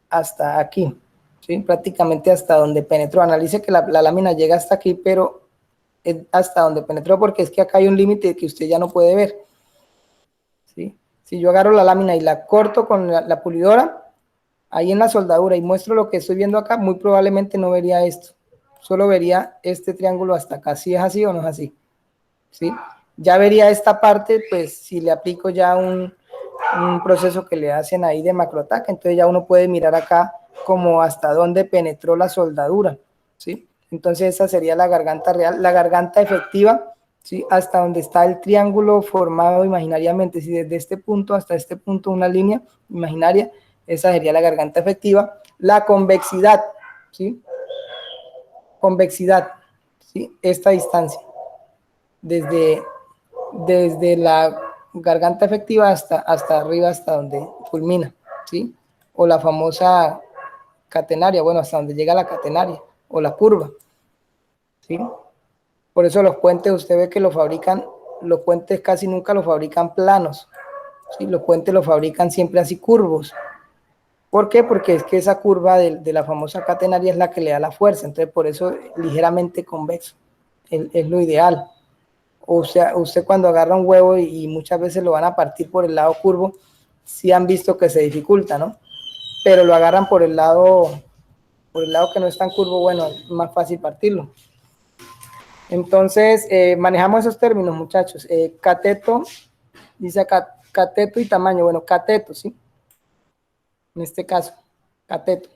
hasta aquí, ¿sí? Prácticamente hasta donde penetró. Analice que la lámina llega hasta aquí, pero es hasta donde penetró, porque es que acá hay un límite que usted ya no puede ver, ¿sí? Si yo agarro la lámina y la corto con la pulidora, ahí en la soldadura, y muestro lo que estoy viendo acá, muy probablemente no vería esto. Solo vería este triángulo hasta acá, si es así o no es así, ¿sí? Ya vería esta parte, pues si le aplico ya un proceso que le hacen ahí de macroataque, entonces ya uno puede mirar acá como hasta dónde penetró la soldadura, ¿sí? Entonces esa sería la garganta real. La garganta efectiva, ¿sí? Hasta donde está el triángulo formado imaginariamente, si desde este punto hasta este punto una línea imaginaria, esa sería la garganta efectiva. La convexidad, ¿sí? Convexidad, ¿sí? Esta distancia, desde la garganta efectiva hasta arriba, hasta donde culmina, ¿sí? O la famosa catenaria, bueno, hasta donde llega la catenaria, o la curva, ¿sí? Por eso los puentes, usted ve que los puentes casi nunca los fabrican planos, ¿sí? Los puentes los fabrican siempre así curvos. ¿Por qué? Porque es que esa curva de la famosa catenaria es la que le da la fuerza, entonces por eso ligeramente convexo, es lo ideal. O sea, usted cuando agarra un huevo y muchas veces lo van a partir por el lado curvo, sí han visto que se dificulta, ¿no? Pero lo agarran por el lado que no es tan curvo, bueno, es más fácil partirlo. Entonces, manejamos esos términos, muchachos. Cateto, dice acá, cateto y tamaño. Bueno, cateto, ¿sí? En este caso, cateto.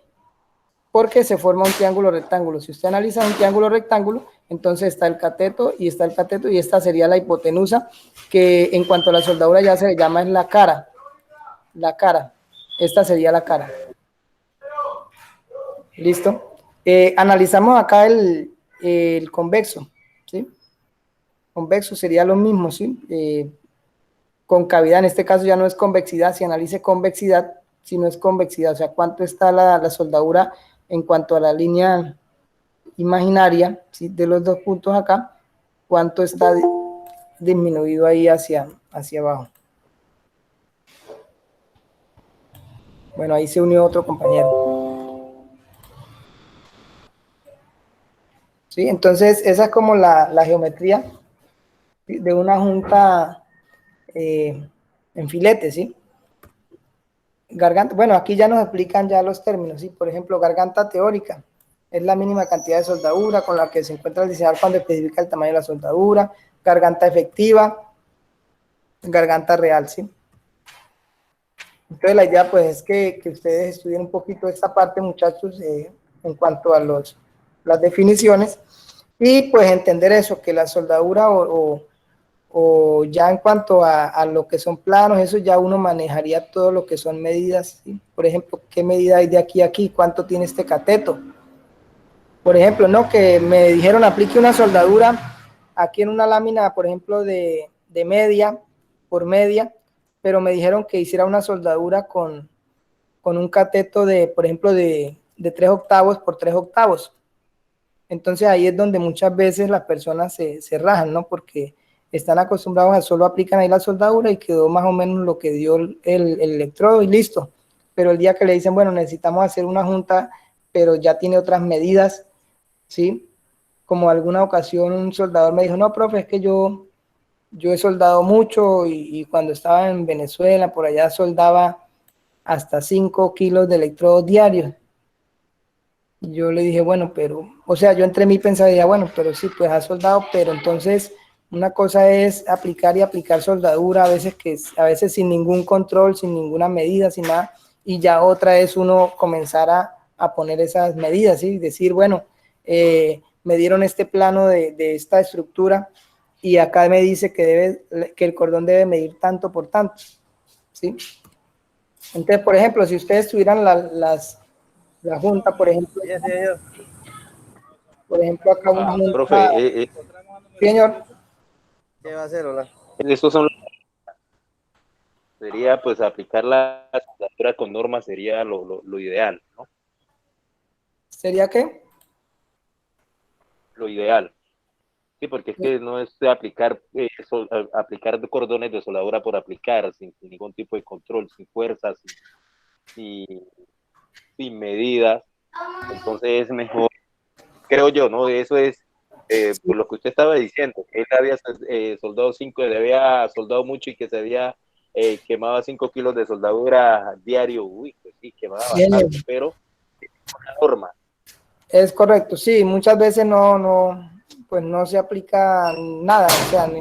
Porque se forma un triángulo rectángulo. Si usted analiza un triángulo rectángulo, entonces está el cateto y esta sería la hipotenusa, que en cuanto a la soldadura ya se le llama es la cara. La cara. Esta sería la cara. ¿Listo? Analizamos acá el convexo, ¿sí? Convexo sería lo mismo, ¿sí? Concavidad, en este caso ya no es convexidad, si analice convexidad, si no es convexidad, o sea, cuánto está la soldadura en cuanto a la línea imaginaria, ¿sí? De los dos puntos acá, cuánto está disminuido ahí hacia abajo. Bueno, ahí se unió otro compañero. ¿Sí? Entonces, esa es como la geometría de una junta en filete, ¿sí? Garganta, bueno, aquí ya nos explican ya los términos, ¿sí? Por ejemplo, garganta teórica es la mínima cantidad de soldadura con la que se encuentra el diseñador cuando especifica el tamaño de la soldadura. Garganta efectiva, garganta real, ¿sí? Entonces la idea pues es que ustedes estudien un poquito esta parte, muchachos, en cuanto a las definiciones, y pues entender eso, que la soldadura o ya en cuanto a lo que son planos, eso ya uno manejaría todo lo que son medidas, ¿sí? Por ejemplo, ¿qué medida hay de aquí a aquí? ¿Cuánto tiene este cateto? Por ejemplo, no, que me dijeron aplique una soldadura aquí en una lámina, por ejemplo, de media por media, pero me dijeron que hiciera una soldadura con un cateto de, por ejemplo, de 3 octavos por 3 octavos. Entonces ahí es donde muchas veces las personas se rajan, ¿no? Porque están acostumbrados a solo aplican ahí la soldadura y quedó más o menos lo que dio el electrodo y listo. Pero el día que le dicen, bueno, necesitamos hacer una junta, pero ya tiene otras medidas, ¿sí? Como alguna ocasión un soldador me dijo, no, profe, es que yo he soldado mucho y cuando estaba en Venezuela, por allá soldaba hasta 5 kilos de electrodos diarios. Yo le dije, bueno, pero, o sea, yo entre mí pensaba, bueno, pero sí, pues ha soldado, pero entonces, Una cosa es aplicar y aplicar soldadura, a veces sin ningún control, sin ninguna medida, sin nada, y ya otra es uno comenzar a poner esas medidas, ¿sí? Decir, bueno, me dieron este plano de esta estructura y acá me dice que el cordón debe medir tanto por tanto, ¿sí? Entonces, por ejemplo, si ustedes tuvieran la junta, por ejemplo, acá una junta, Profe, señor, estos son, sería pues aplicar la soldadura con normas sería lo ideal, ¿no? ¿sería qué? Lo ideal. Sí, porque es que no es de aplicar, aplicar cordones de soldadura por aplicar, sin ningún tipo de control, sin fuerzas, sin medidas. Entonces es mejor, creo yo, ¿no? Eso es por lo que usted estaba diciendo, que él había soldado 5, le había soldado mucho y que se había quemado 5 kilos de soldadura diario. Uy, pues sí, quemaba Bien, bastante, pero una norma. es correcto, sí, muchas veces pues no se aplica nada, o sea,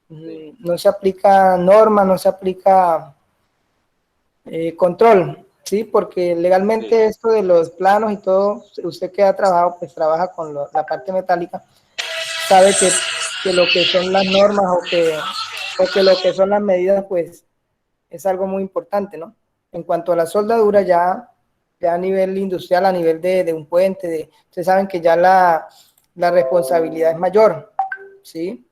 no se aplica norma, no se aplica control, ¿sí? Porque legalmente Sí, esto de los planos y todo, usted que ha trabajado, pues trabaja con la parte metálica, sabe que lo que son las normas o que lo que son las medidas, pues es algo muy importante, ¿no? En cuanto a la soldadura, ya a nivel industrial, a nivel de un puente, ustedes saben que ya la responsabilidad es mayor, ¿sí?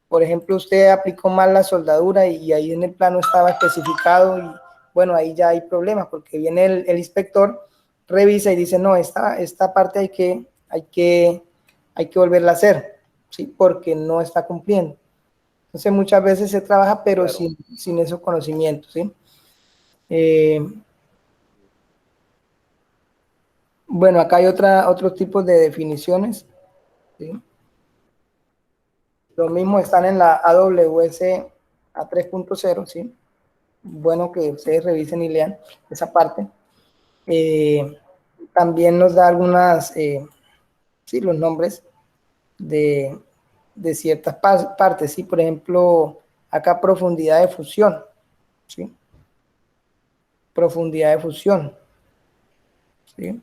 Por ejemplo, usted aplicó mal la soldadura y ahí en el plano estaba especificado y bueno, ahí ya hay problemas porque viene el inspector, revisa y dice, no, esta parte hay que volverla a hacer, ¿sí? Porque no está cumpliendo. Entonces muchas veces se trabaja pero claro. sin esos conocimientos, ¿sí? Eh, bueno, acá hay otros tipos de definiciones, ¿sí? Lo mismo están en la AWS a 3.0, ¿sí? Bueno que ustedes revisen y lean esa parte. También nos da algunas, sí, los nombres de, de ciertas partes, ¿sí? Por ejemplo, acá profundidad de fusión, ¿sí? Profundidad de fusión, ¿sí?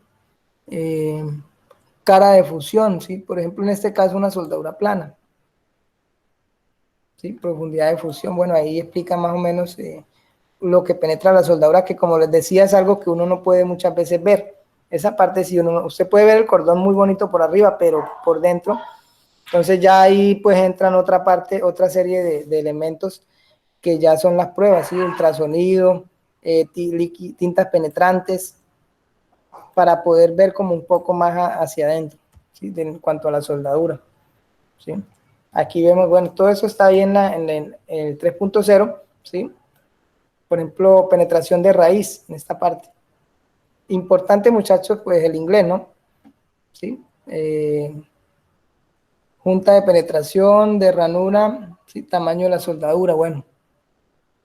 Eh, cara de fusión, ¿sí? Por ejemplo, en este caso una soldadura plana, ¿sí? Profundidad de fusión, bueno, ahí explica más o menos lo que penetra la soldadura, que como les decía es algo que uno no puede muchas veces ver. Esa parte sí, usted puede ver el cordón muy bonito por arriba, pero por dentro, entonces ya ahí pues entran otra parte, otra serie de elementos que ya son las pruebas, ¿sí? Ultrasonido, tintas penetrantes, para poder ver como un poco más hacia adentro, ¿sí? En cuanto a la soldadura, ¿sí? Aquí vemos, bueno, todo eso está ahí en el 3.0, ¿sí? Por ejemplo, penetración de raíz en esta parte. Importante, muchachos, pues el inglés, ¿no? ¿Sí? Junta de penetración, de ranura, ¿sí? Tamaño de la soldadura, bueno,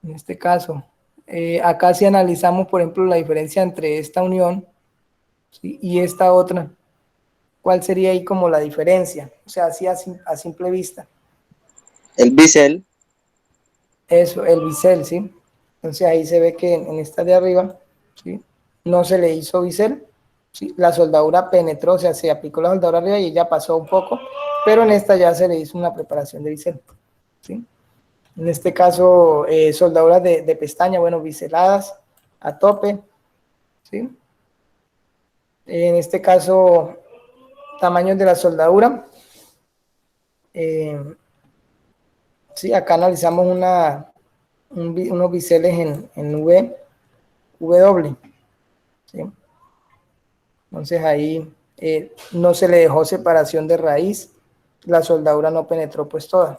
en este caso. Acá sí analizamos, por ejemplo, la diferencia entre esta unión, ¿sí? Y esta otra. ¿Cuál sería ahí como la diferencia? O sea, así a simple vista. El bisel, Eso, el bisel, ¿sí? Entonces ahí se ve que en esta de arriba, ¿sí? No se le hizo bisel, ¿sí? La soldadura penetró, o sea, se aplicó la soldadura arriba y ya pasó un poco, pero en esta ya se le hizo una preparación de bisel, ¿sí? En este caso, soldaduras de pestaña, bueno, biseladas a tope, ¿sí? En este caso, tamaños de la soldadura. Sí, acá analizamos unos biseles en W, ¿sí? Entonces ahí no se le dejó separación de raíz, la soldadura no penetró pues toda.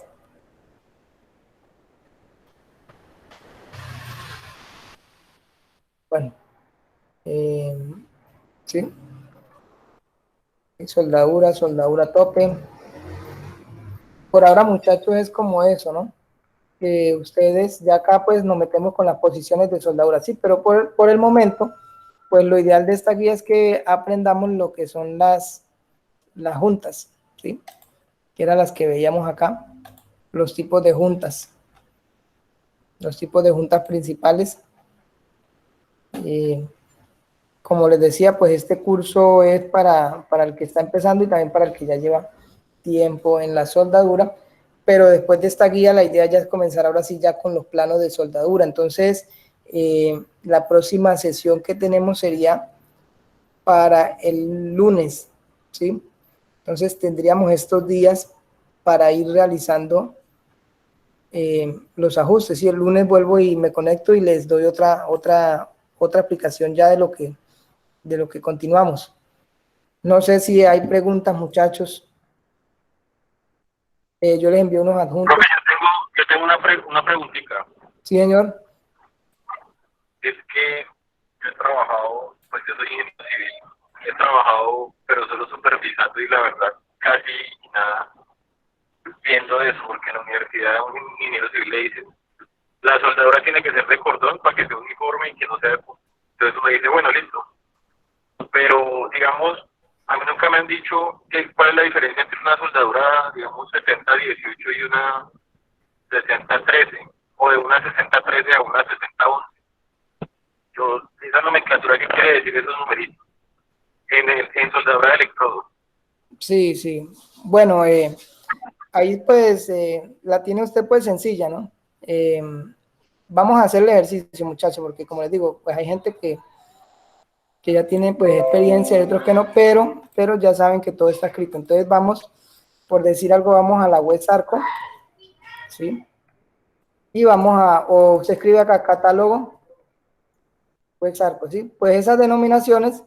Bueno, eh, sí, soldadura tope. Por ahora, muchachos, es como eso, ¿no? Ustedes ya acá pues nos metemos con las posiciones de soldadura, sí, pero por el momento, pues lo ideal de esta guía es que aprendamos lo que son las juntas, ¿sí? Que eran las que veíamos acá. los tipos de juntas. Los tipos de juntas principales. Como les decía, pues este curso es para el que está empezando y también para el que ya lleva tiempo en la soldadura, pero después de esta guía la idea ya es comenzar ahora sí ya con los planos de soldadura. Entonces, la próxima sesión que tenemos sería para el lunes, ¿sí? Entonces tendríamos estos días para ir realizando los ajustes. Y el lunes vuelvo y me conecto y les doy otra explicación ya de lo que continuamos. No sé si hay preguntas, muchachos. Yo les envío unos adjuntos. Profe, yo tengo una preguntita. Sí, señor. Es que yo he trabajado, pues yo soy ingeniero civil, he trabajado, pero solo supervisando y la verdad casi nada viendo eso, porque en la universidad a un ingeniero civil le dicen, la soldadura tiene que ser de cordón para que sea uniforme y que no sea de punta. Entonces uno dice, bueno, listo. Pero, digamos, a mí nunca me han dicho cuál es la diferencia entre una soldadura, digamos, 70-18 y una 60-13, o de una 60-13 a una 60-11. Esa nomenclatura, ¿qué quiere decir esos numeritos? En soldadura de electrodo. Sí, sí. Bueno, ahí pues la tiene usted pues sencilla, ¿no? Vamos a hacer el ejercicio, muchachos, porque como les digo, pues hay gente que ya tiene pues experiencia y otros que no, pero ya saben que todo está escrito. Entonces vamos, por decir algo, vamos a la web Sarco, ¿sí? Y vamos o se escribe acá catálogo, web Sarco, ¿sí? Pues esas denominaciones,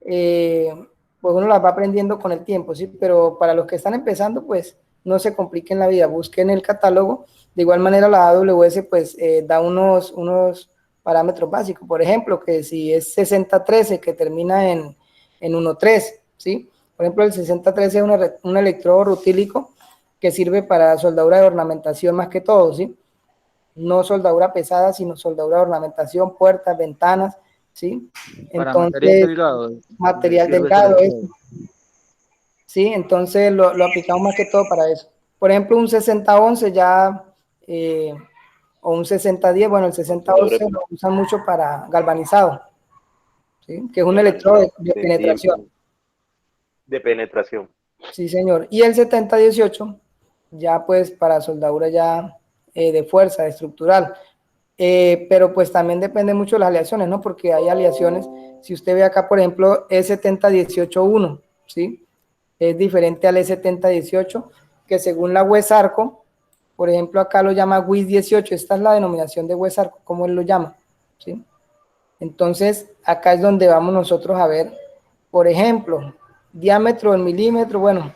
pues uno las va aprendiendo con el tiempo, ¿sí? Pero para los que están empezando, pues no se compliquen la vida, busquen el catálogo. De igual manera la AWS pues da unos parámetros básicos, por ejemplo, que si es 6013 que termina en 13, ¿sí? Por ejemplo, el 6013 es un electrodo rutílico que sirve para soldadura de ornamentación más que todo, ¿sí? No soldadura pesada, sino soldadura de ornamentación, puertas, ventanas, ¿sí? Para Entonces, material delgado. material sirve delgado, ese eso. Sí, entonces lo aplicamos más que todo para eso. Por ejemplo, un 6011 ya, o un 6010, bueno, el 6011 lo usan mucho para galvanizado, ¿sí? Que es un electrodo de penetración. De penetración. Sí, señor. Y el 7018 ya pues para soldadura ya de fuerza, estructural. Pero pues también depende mucho de las aleaciones, ¿no? Porque hay aleaciones, si usted ve acá, por ejemplo, E7018-1, ¿sí? Es diferente al E7018, que según la WESARCO, por ejemplo, acá lo llama WIS 18, esta es la denominación de WESARCO, como él lo llama, ¿sí? Entonces, acá es donde vamos nosotros a ver, por ejemplo, diámetro en milímetro, bueno,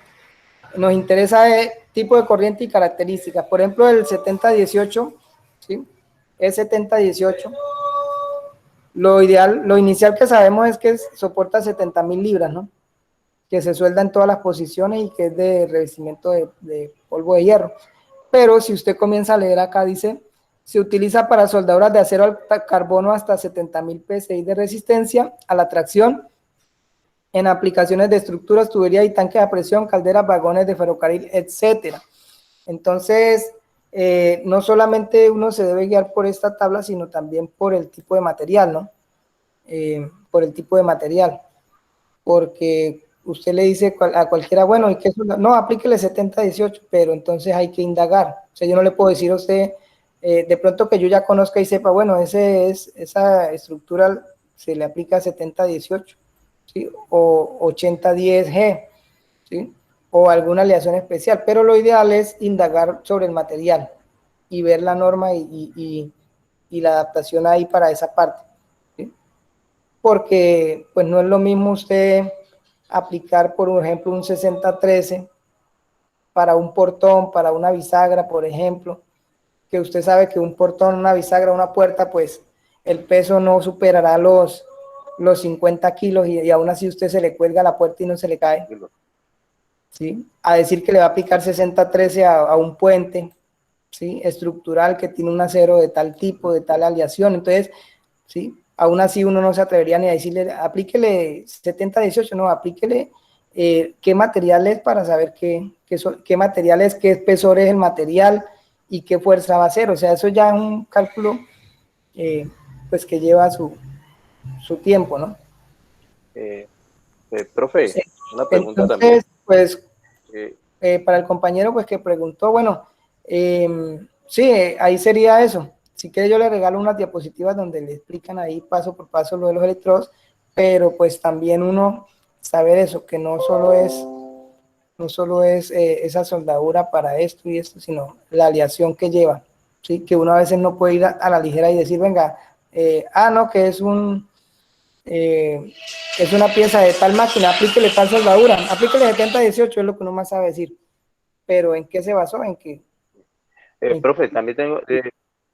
nos interesa el tipo de corriente y características. Por ejemplo, el 7018, ¿sí? El 7018, lo ideal, lo inicial que sabemos es que soporta 70.000 libras, ¿no? Que se suelda en todas las posiciones y que es de revestimiento de polvo de hierro. Pero si usted comienza a leer acá, dice, se utiliza para soldaduras de acero al carbono hasta 70.000 psi de resistencia a la tracción en aplicaciones de estructuras, tuberías y tanques a presión, calderas, vagones de ferrocarril, etcétera. Entonces, no solamente uno se debe guiar por esta tabla, sino también por el tipo de material, ¿no? Por el tipo de material, porque usted le dice a cualquiera, bueno, ¿y qué es? No, aplíquele 70-18, pero entonces hay que indagar. O sea, yo no le puedo decir a usted, de pronto que yo ya conozca y sepa, bueno, esa estructura se le aplica 70-18, ¿sí? O 80-10G, ¿sí? O alguna aleación especial, pero lo ideal es indagar sobre el material y ver la norma y la adaptación ahí para esa parte, ¿sí? Porque pues no es lo mismo usted aplicar, por ejemplo, un 60-13 para un portón, para una bisagra, por ejemplo, que usted sabe que un portón, una bisagra, una puerta, pues el peso no superará los 50 kilos y aún así usted se le cuelga la puerta y no se le cae, ¿sí? A decir que le va a aplicar 60-13 a un puente, ¿sí? Estructural que tiene un acero de tal tipo, de tal aleación, entonces, ¿sí? Aún así uno no se atrevería ni a decirle, aplíquele 70-18, no, aplíquele qué material es para saber qué material es, qué espesor es el material y qué fuerza va a ser. O sea, eso ya es un cálculo pues que lleva su tiempo, ¿no? Profe, Sí. una pregunta también. Entonces, pues, Eh, para el compañero pues que preguntó, bueno, sí, ahí sería eso. Si quiere yo le regalo unas diapositivas donde le explican ahí paso por paso lo de los electrodos, pero pues también uno saber eso, que no solo es esa soldadura para esto y esto, sino la aleación que lleva, ¿sí? Que uno a veces no puede ir a la ligera y decir, venga, no, que es una pieza de tal máquina, aplíquele tal soldadura, aplíquele 7018, es lo que uno más sabe decir. Pero ¿en qué se basó? ¿En qué? profe, también tengo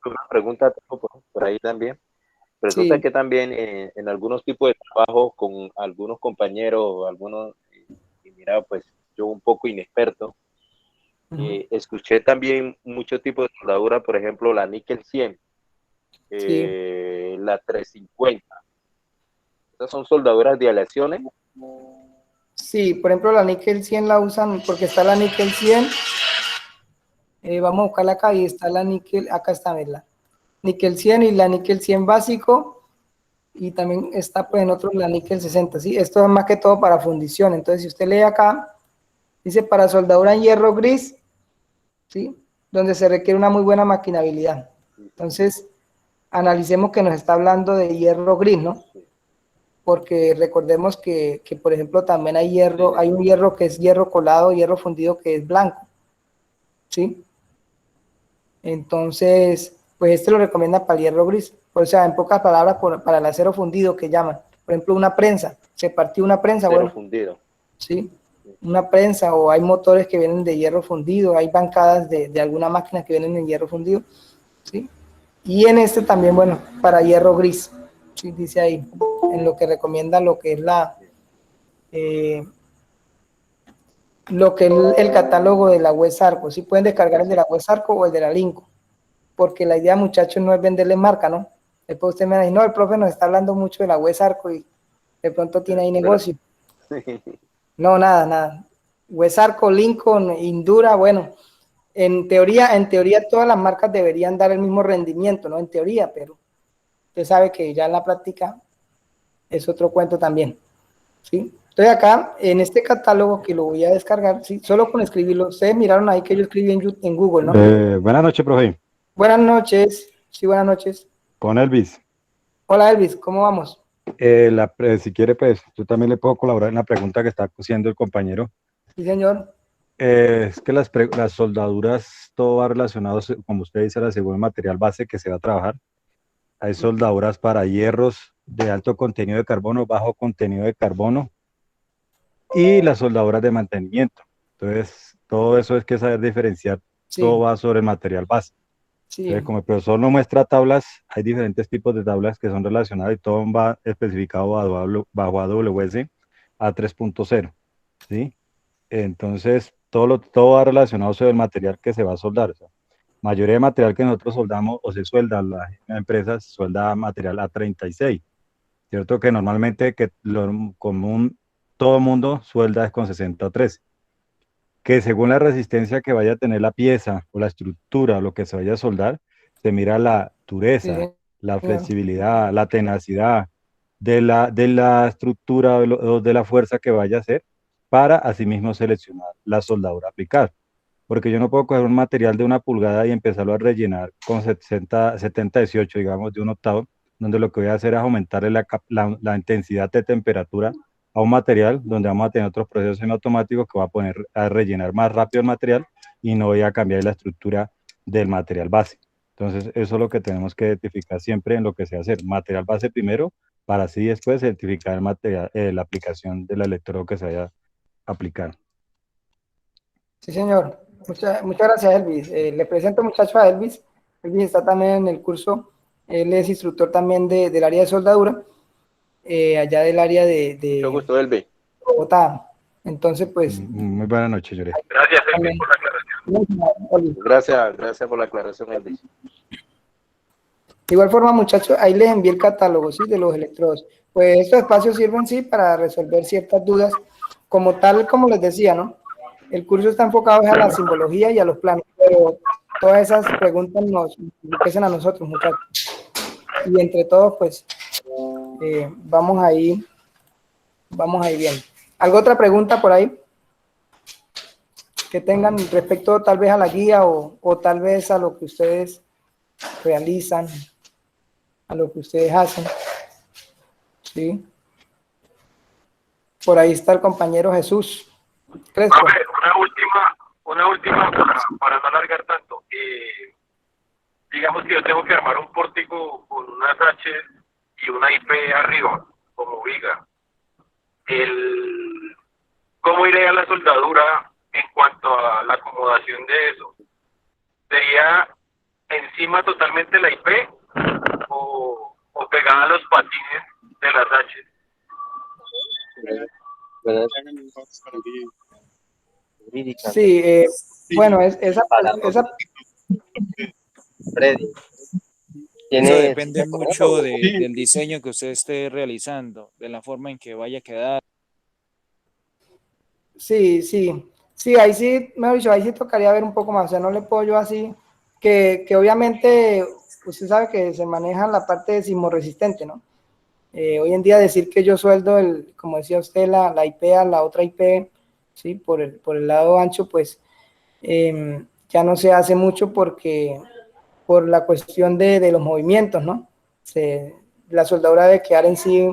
una pregunta tengo por ahí también. Resulta Sí. que también en algunos tipos de trabajo con algunos compañeros, algunos, y mira, pues yo un poco inexperto, escuché también muchos tipos de soldadura, por ejemplo, la níquel 100, Sí. la 350. Esas son soldaduras de aleaciones. Sí, por ejemplo, la níquel 100 la usan porque está la níquel 100. Vamos a buscarla acá y está la níquel, acá está, verla. Níquel 100 y la níquel 100 básico. Y también está pues en otros la níquel 60, ¿sí? Esto es más que todo para fundición. Entonces, si usted lee acá, dice para soldadura en hierro gris, ¿sí? Donde se requiere una muy buena maquinabilidad. Entonces, analicemos que nos está hablando de hierro gris, ¿no? Porque recordemos que, por ejemplo, también hay hierro, hay un hierro que es hierro colado, hierro fundido que es blanco, ¿sí? Entonces, pues este lo recomienda para el hierro gris. O sea, en pocas palabras, para el acero fundido que llaman. Por ejemplo, una prensa. Se partió una prensa, Acero bueno, fundido. ¿sí? Una prensa, o hay motores que vienen de hierro fundido, hay bancadas de alguna máquina que vienen en hierro fundido, ¿sí? Y en este también, bueno, para hierro gris, ¿sí? Dice ahí, en lo que recomienda lo que es lo que es el catálogo de la Wesarco. Sí pueden descargar el de la Wesarco o el de la Linco, porque la idea, muchachos, no es venderle marca, ¿no? Después usted me dice, no, el profe nos está hablando mucho de la Wesarco y de pronto tiene ahí negocio. No, nada, nada. Wesarco, Lincoln, Indura, bueno, en teoría todas las marcas deberían dar el mismo rendimiento, ¿no? En teoría, pero usted sabe que ya en la práctica es otro cuento también, ¿sí? Entonces acá, en este catálogo que lo voy a descargar, ¿sí? Solo con escribirlo, ustedes miraron ahí que yo escribí en Google, ¿no? Buenas noches, profe. Buenas noches, sí, buenas noches. Con Elvis. Hola Elvis, ¿cómo vamos? Si quiere, pues yo también le puedo colaborar en la pregunta que está haciendo el compañero. Sí, señor. Es que las soldaduras, todo va relacionado, como usted dice, a la según el material base que se va a trabajar. Hay soldaduras para hierros de alto contenido de carbono, bajo contenido de carbono y las soldaduras de mantenimiento. Entonces, todo eso es que saber diferenciar, Sí, todo va sobre el material base. sí, Entonces, como el profesor no muestra tablas, hay diferentes tipos de tablas que son relacionadas y todo va especificado bajo AWS a 3.0, ¿sí? Entonces, todo va relacionado sobre el material que se va a soldar. O sea, mayoría de material que nosotros soldamos o se suelda, la empresa suelda material A36, ¿cierto? Que normalmente que lo común, todo mundo suelda es con 60-13, que según la resistencia que vaya a tener la pieza o la estructura o lo que se vaya a soldar, se mira la sí, dureza, la señor. flexibilidad, la tenacidad de la estructura o de la fuerza que vaya a hacer para asimismo seleccionar la soldadura a aplicar. Porque yo no puedo coger un material de 1 pulgada y empezarlo a rellenar con 70-18, digamos, de 1/8, donde lo que voy a hacer es aumentarle la intensidad de temperatura a un material donde vamos a tener otros procesos semiautomáticos que va a poner a rellenar más rápido el material y no voy a cambiar la estructura del material base. Entonces, eso es lo que tenemos que identificar siempre en lo que se hace, material base primero, para así después identificar el material, la aplicación del electrodo que se vaya a aplicar. Sí, señor. Muchas gracias, Elvis. Le presento, muchacho, a Elvis. Elvis está también en el curso. Él es instructor también del área de soldadura, allá del área Mucho de gusto, Elvi. Bogotá. Entonces, pues, Muy buena noche, Lloré. Gracias, Elvis, también. por la aclaración. Gracias por la aclaración, Elvi. De igual forma, muchachos, ahí les envié el catálogo, ¿sí? De los electrodos. Pues estos espacios sirven, sí, para resolver ciertas dudas como tal, como les decía, ¿no? El curso está enfocado a la simbología y a los planos, pero todas esas preguntas nos empiezan a nosotros, muchachos. Y entre todos, pues, vamos ahí bien. ¿Alguna otra pregunta por ahí que tengan respecto tal vez a la guía o tal vez a lo que ustedes realizan, a lo que ustedes hacen? ¿Sí? Por ahí está el compañero Jesús Crespo. Profe, una última para no alargar tanto. Digamos que yo tengo que armar un pórtico con unas H y una IP arriba, como viga. ¿Cómo iré a la soldadura en cuanto a la acomodación de eso? ¿Sería encima totalmente la IP o pegada a los patines de las H? Sí, bueno, esa Freddy, Eso depende mucho del diseño que usted esté realizando, de la forma en que vaya a quedar. sí, ahí sí, mejor dicho, ahí sí tocaría ver un poco más, o sea, no le puedo yo así, que obviamente usted sabe que se maneja la parte de sismorresistente, ¿no? Hoy en día decir que yo sueldo, como decía usted, la IP a la otra IP, ¿sí? Por el lado ancho, pues ya no se hace mucho porque por la cuestión de los movimientos, ¿no? La soldadura debe quedar en sí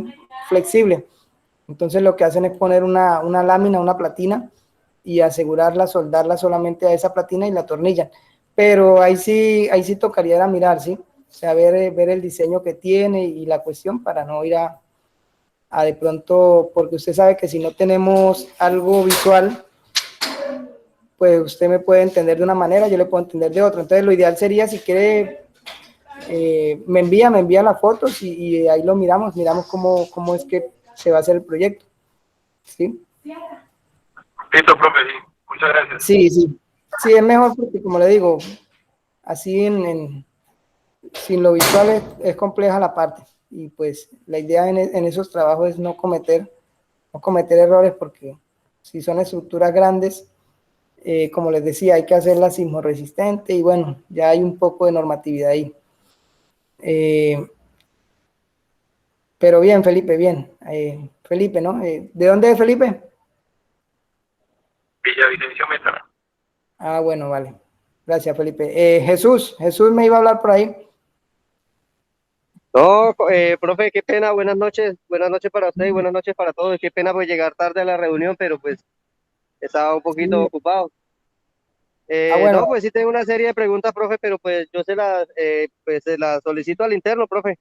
flexible. Entonces lo que hacen es poner una lámina, una platina y asegurarla, soldarla solamente a esa platina y la atornillan. Pero ahí sí tocaría mirar, ¿sí? O sea, ver el diseño que tiene y la cuestión para no ir a de pronto, porque usted sabe que si no tenemos algo visual, pues usted me puede entender de una manera, yo le puedo entender de otra. Entonces lo ideal sería, si quiere, me envía las fotos y ahí lo miramos cómo es que se va a hacer el proyecto. ¿Sí? Listo, profe, sí. Muchas gracias. Sí, es mejor porque, como le digo, así sin lo visual es compleja la parte. Y pues la idea en esos trabajos es no cometer errores, porque si son estructuras grandes, como les decía, hay que hacerla sismorresistente y bueno, ya hay un poco de normatividad ahí. Pero bien, Felipe, bien. Felipe, ¿no? ¿De dónde es Felipe? Villavicencio Meta. Ah, bueno, vale. Gracias, Felipe. Jesús me iba a hablar por ahí. No, profe, qué pena, buenas noches para usted y buenas noches para todos. Qué pena pues llegar tarde a la reunión, pero pues estaba un poquito Sí. ocupado. Bueno, No, pues sí tengo una serie de preguntas, profe, pero pues yo pues se las solicito al interno, profe.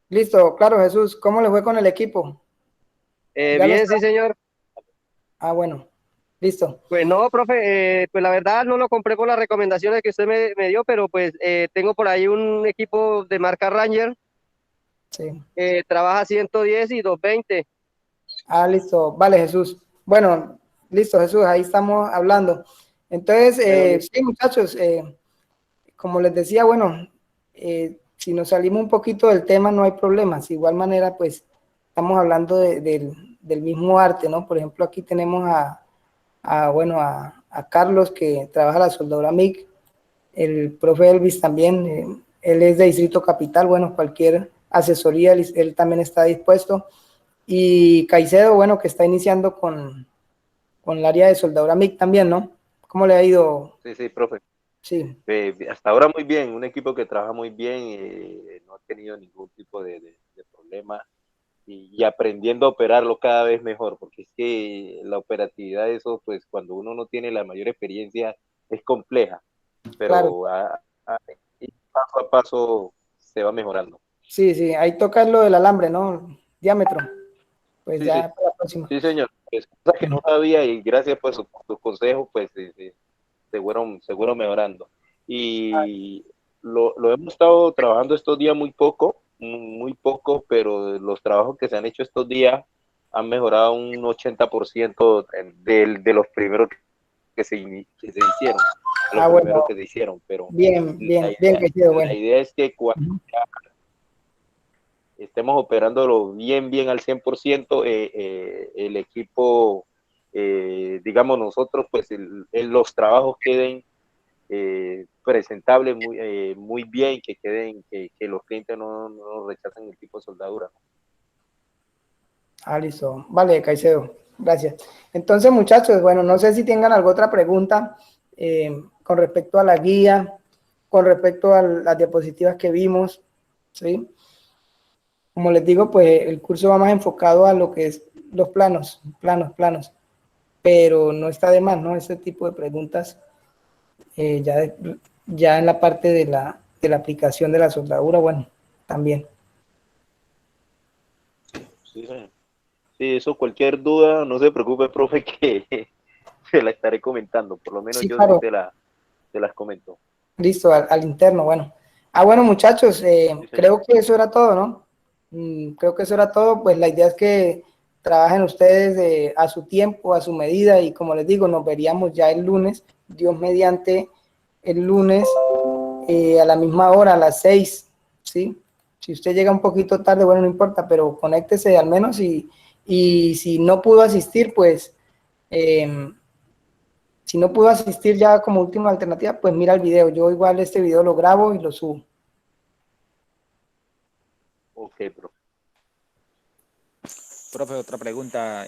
listo, claro, Jesús. ¿Cómo le fue con el equipo? ¿Ya lo Bien, está? sí, señor. Ah, bueno, listo. Pues no, profe, pues la verdad no lo compré por las recomendaciones que usted me dio, pero pues tengo por ahí un equipo de marca Ranger, Sí. trabaja 110 y 220. Ah, listo. Vale, Jesús. Bueno, listo, Jesús, ahí estamos hablando. Entonces, Bueno, listo. sí, muchachos, como les decía, bueno, si nos salimos un poquito del tema, no hay problemas. De igual manera, pues, estamos hablando del mismo arte, ¿no? Por ejemplo, aquí tenemos a Carlos, que trabaja la soldadura MIG, el profe Elvis también, él es de Distrito Capital, bueno, cualquier asesoría, él también está dispuesto. Y Caicedo, bueno, que está iniciando con el área de soldadura MIG también, ¿no? ¿Cómo le ha ido? Sí, profe. Sí, Hasta ahora muy bien, un equipo que trabaja muy bien, no ha tenido ningún tipo de problema y aprendiendo a operarlo cada vez mejor, porque es que la operatividad de eso, pues cuando uno no tiene la mayor experiencia, es compleja, claro. pero paso a paso se va mejorando. Sí, ahí toca lo del alambre, ¿no? Diámetro. Pues Sí, ya para la próxima. sí, señor. Pues, cosas que no sabía y gracias por sus consejos, pues se fueron mejorando. Y lo hemos estado trabajando estos días muy poco, pero los trabajos que se han hecho estos días han mejorado un 80% de los primeros que se hicieron, los primeros Bueno, que se hicieron, pero bien, Caicedo, la bueno. idea es que cuando estemos operándolo bien al 100%, el equipo digamos nosotros, pues los trabajos queden presentables muy bien, que queden, que los clientes no rechacen el tipo de soldadura. Ah, listo. Vale, Caicedo. Gracias. Entonces, muchachos, bueno, no sé si tengan alguna otra pregunta con respecto a la guía, con respecto a las diapositivas que vimos, ¿sí? Como les digo, pues el curso va más enfocado a lo que es los planos, pero no está de más, ¿no? Ese tipo de preguntas ya en la parte de la aplicación de la soldadura, bueno, también. Sí, sí, eso, cualquier duda, no se preocupe, profe, que se la estaré comentando, por lo menos Sí, yo claro. sí te las comento. Listo, al interno, bueno. Bueno, muchachos, creo que eso era todo, ¿no? Creo que eso era todo, pues la idea es que trabajen ustedes a su tiempo, a su medida, y como les digo, nos veríamos ya el lunes, Dios mediante, el lunes a la misma hora, a las 6, ¿sí? Si usted llega un poquito tarde, bueno, no importa, pero conéctese al menos y si no pudo asistir, pues, si no pudo asistir ya como última alternativa, pues mira el video. Yo igual este video lo grabo y lo subo. Ok, profe. Profe, otra pregunta.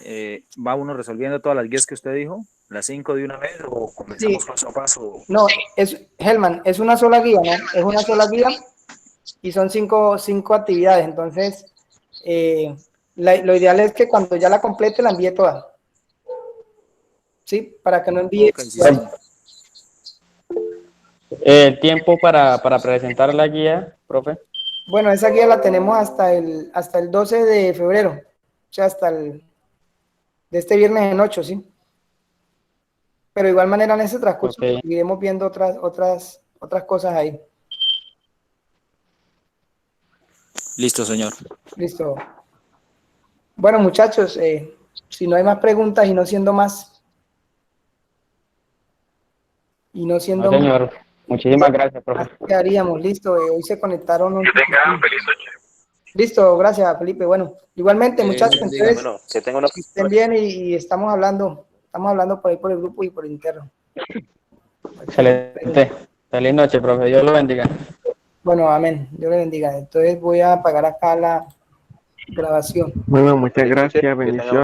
¿Va uno resolviendo todas las guías que usted dijo? ¿Las 5 de una vez o comenzamos Sí. paso a paso? No, Helman, es una sola guía, ¿no? Es una sola guía y son cinco actividades. Entonces, lo ideal es que cuando ya la complete la envíe toda. ¿Sí? Para que no envíe. Okay, sí, sí. El tiempo para presentar la guía, profe. Bueno, esa guía la tenemos hasta el 12 de febrero. O sea, de este viernes en 8, ¿sí? Pero de igual manera en ese transcurso iremos viendo otras cosas ahí. Listo, señor. Listo. Bueno, muchachos, si no hay más preguntas y no siendo más. No, señor. Muchísimas gracias, profe. ¿Qué haríamos? Listo, hoy se conectaron. Que tengan feliz noche. Listo, gracias, Felipe. Bueno, igualmente, muchachos, entonces, Bueno, que tengan una... que estén bien y estamos hablando por ahí por el grupo y por interno. Excelente. Feliz noche, profe. Dios lo bendiga. Bueno, amén. Dios le bendiga. Entonces voy a apagar acá la grabación. Bueno, muchas gracias. Bendiciones.